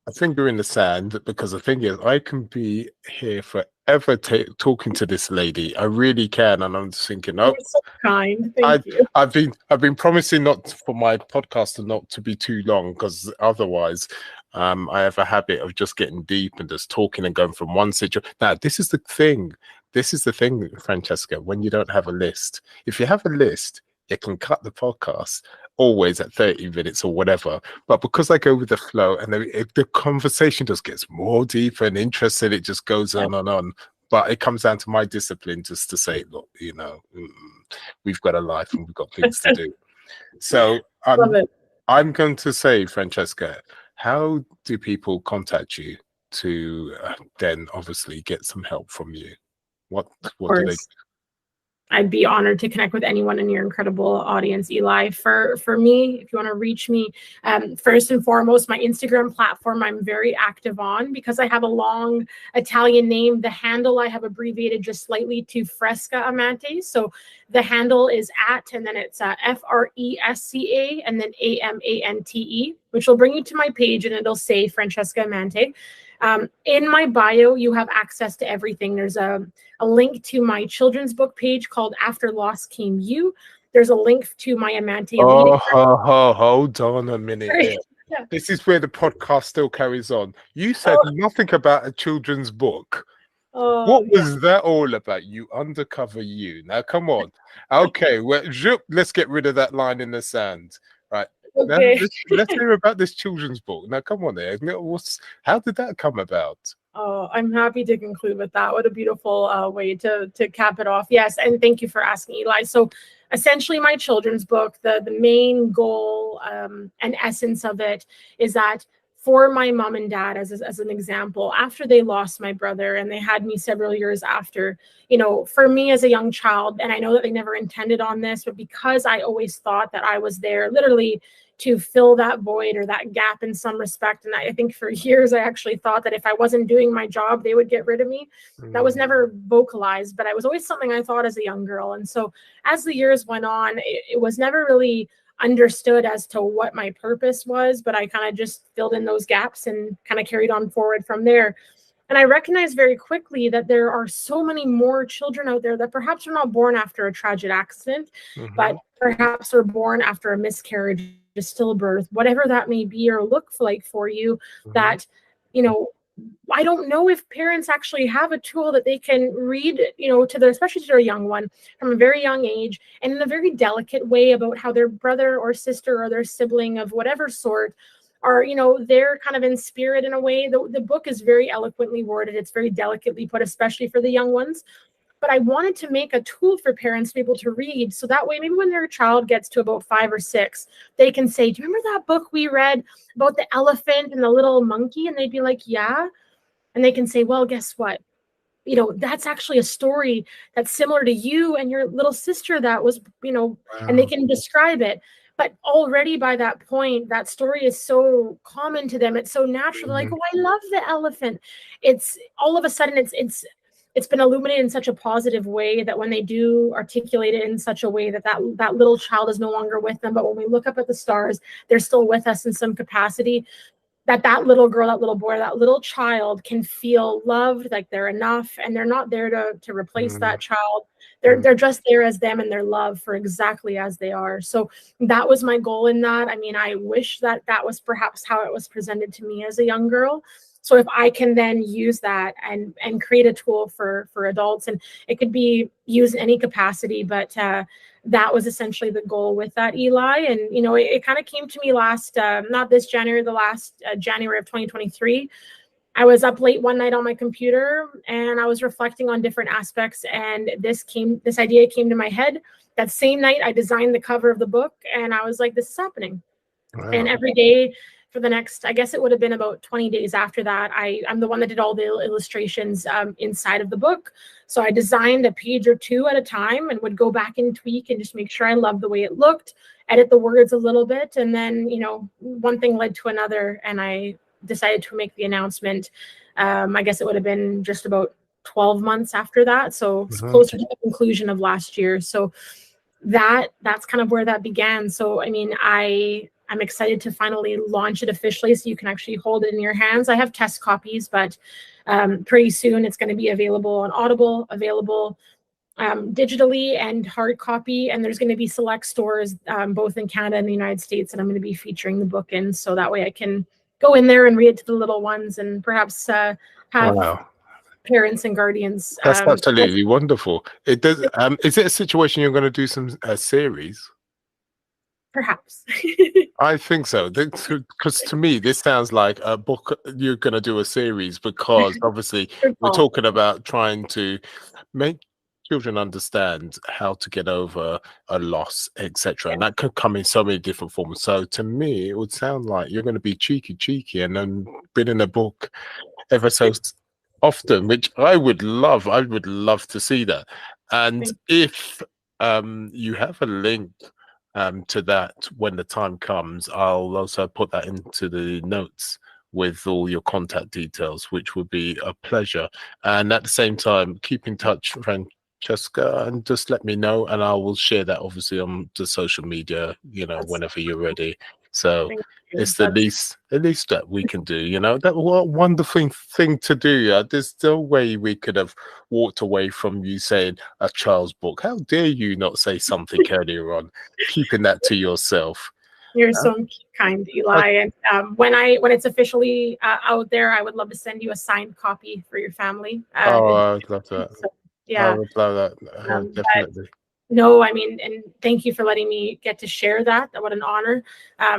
a finger in the sand, because the thing is, I can be here forever talking to this lady. I really can. And I'm just thinking, oh, you're so kind. Thank you. I've been promising not for my podcast not to be too long, because otherwise I have a habit of just getting deep and just talking and going from one situation. Now, this is the thing. This is the thing, Francesca, when you don't have a list. If you have a list, you can cut the podcast always at 30 minutes or whatever. But because I go with the flow, and the conversation just gets more deeper and interesting, it just goes on and on. But it comes down to my discipline just to say, look, you know, we've got a life and we've got things to do. So I'm going to say, Francesca, how do people contact you to then obviously get some help from you? What do they? I'd be honored to connect with anyone in your incredible audience, Eli. For me, if you want to reach me, first and foremost, my Instagram platform I'm very active on, because I have a long Italian name. The handle I have abbreviated just slightly to Fresca Amante. So the handle is @ and then it's FRESCA and then AMANTE, which will bring you to my page and it'll say Francesca Amante. In my bio, you have access to everything. There's a link to my children's book page called After Loss Came You. There's a link to my Amante Oh, hold on a minute here. Yeah. This is where the podcast still carries on. You said nothing about a children's book. What was that all about? You undercover you. Now, come on. Okay, well, let's get rid of that line in the sand. Right. Okay. Now, let's hear about this children's book. Now, come on there. How did that come about? Oh, I'm happy to conclude with that. What a beautiful way to cap it off. Yes, and thank you for asking, Eli. So essentially my children's book, the main goal and essence of it is that for my mom and dad, as an example, after they lost my brother and they had me several years after, for me as a young child, and I know that they never intended on this, but because I always thought that I was there literally to fill that void or that gap in some respect. And I think for years, I actually thought that if I wasn't doing my job, they would get rid of me. That was never vocalized, but it was always something I thought as a young girl. And so as the years went on, it was never really understood as to what my purpose was, but I kind of just filled in those gaps and kind of carried on forward from there. And I recognized very quickly that there are so many more children out there that perhaps are not born after a tragic accident, but perhaps are born after a miscarriage, a stillbirth, whatever that may be or look like for you, that, I don't know if parents actually have a tool that they can read, especially to their young one from a very young age and in a very delicate way about how their brother or sister or their sibling of whatever sort are, they're kind of in spirit in a way. The book is very eloquently worded. It's very delicately put, especially for the young ones. But I wanted to make a tool for parents to be able to read. So that way, maybe when their child gets to about 5 or 6, they can say, do you remember that book we read about the elephant and the little monkey? And they'd be like, yeah. And they can say, well, guess what? That's actually a story that's similar to you and your little sister that was, and they can describe it. But already by that point, that story is so common to them. It's so natural. They're like, oh, I love the elephant. It's all of a sudden it's been illuminated in such a positive way that when they do articulate it in such a way that little child is no longer with them, but when we look up at the stars, they're still with us in some capacity, that little girl, that little boy, that little child can feel loved, like they're enough, and they're not there to replace that child. They're just there as them and their love for exactly as they are. So that was my goal in that. I mean, I wish that was perhaps how it was presented to me as a young girl. So if I can then use that and create a tool for adults, and it could be used in any capacity, but that was essentially the goal with that, Eli. And, it kind of came to me not this January, the last January of 2023. I was up late one night on my computer and I was reflecting on different aspects. And this idea came to my head. That same night, I designed the cover of the book and I was like, this is happening. Wow. And every day for the next, I guess it would have been about 20 days after that, I'm the one that did all the illustrations inside of the book. So I designed a page or two at a time and would go back and tweak and just make sure I loved the way it looked, edit the words a little bit. And then, one thing led to another and I decided to make the announcement. I guess it would have been just about 12 months after that. So it's closer to the conclusion of last year. So that's kind of where that began. So, I mean, I'm excited to finally launch it officially so you can actually hold it in your hands. I have test copies, but pretty soon it's going to be available on Audible, available digitally and hard copy. And there's going to be select stores both in Canada and the United States that I'm going to be featuring the book in. So that way I can go in there and read it to the little ones and perhaps have parents and guardians. That's absolutely wonderful. It does. Is it a situation you're going to do some series? Perhaps. I think so, because to me this sounds like a book. You're going to do a series because obviously we're talking about trying to make children understand how to get over a loss, etc. And that could come in so many different forms. So to me it would sound like you're going to be cheeky and then been in a book ever so often, which I would love to see that. And if you have a link to that when the time comes, I'll also put that into the notes with all your contact details, which would be a pleasure. And at the same time, keep in touch, Francesca, and just let me know and I will share that obviously on the social media, whenever you're ready. So Thank you. it's the least that we can do, you know. That what a wonderful thing to do. There's no way we could have walked away from you saying a child's book. How dare you not say something earlier on, keeping that to yourself. You're Huh? so kind, Eli. And when it's officially out there, I would love to send you a signed copy for your family. Oh, I'd love that. So, I yeah. would love that. But Definitely. no, I mean, and thank you for letting me get to share that. What an honor.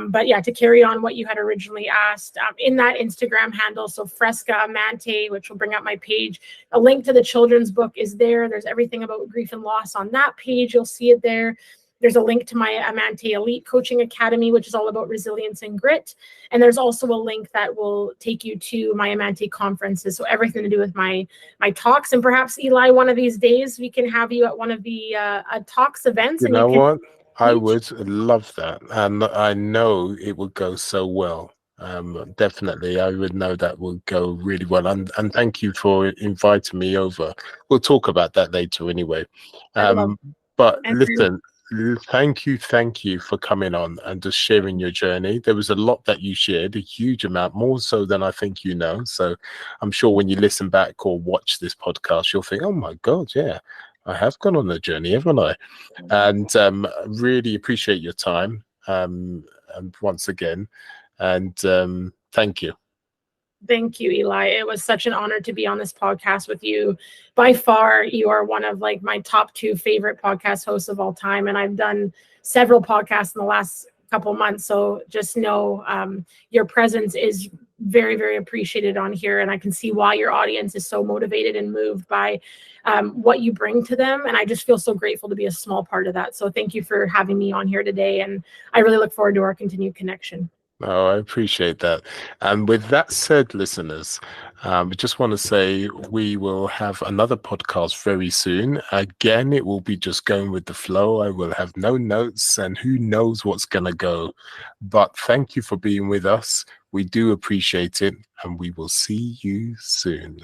But yeah, to carry on what you had originally asked, in that Instagram handle, so Fresca Amante, which will bring up my page, a link to the children's book is there. There's everything about grief and loss on that page. You'll see it there. There's a link to my Amante Elite Coaching Academy, which is all about resilience and grit. And there's also a link that will take you to my Amante conferences. So everything to do with my talks. And perhaps, Eli, one of these days we can have you at one of the talks events. You And you know can what? I teach. would love that. And I know it would go so well. Definitely, I would know that would go really well. And thank you for inviting me over. We'll talk about that later anyway. I love But and listen, thank you for coming on and just sharing your journey. There was a lot that you shared, a huge amount, more so than I think you know. So I'm sure when you listen back or watch this podcast, you'll think, oh my God, yeah, I have gone on a journey, haven't I? And really appreciate your time, and once again, and thank you. Thank you, Eli. It was such an honor to be on this podcast with you. By far, you are one of like my top 2 favorite podcast hosts of all time. And I've done several podcasts in the last couple months. So just know your presence is very, very appreciated on here. And I can see why your audience is so motivated and moved by what you bring to them. And I just feel so grateful to be a small part of that. So thank you for having me on here today. And I really look forward to our continued connection. Oh, I appreciate that. And with that said, listeners, I just want to say we will have another podcast very soon. Again, it will be just going with the flow. I will have no notes and who knows what's going to go. But thank you for being with us. We do appreciate it, and we will see you soon.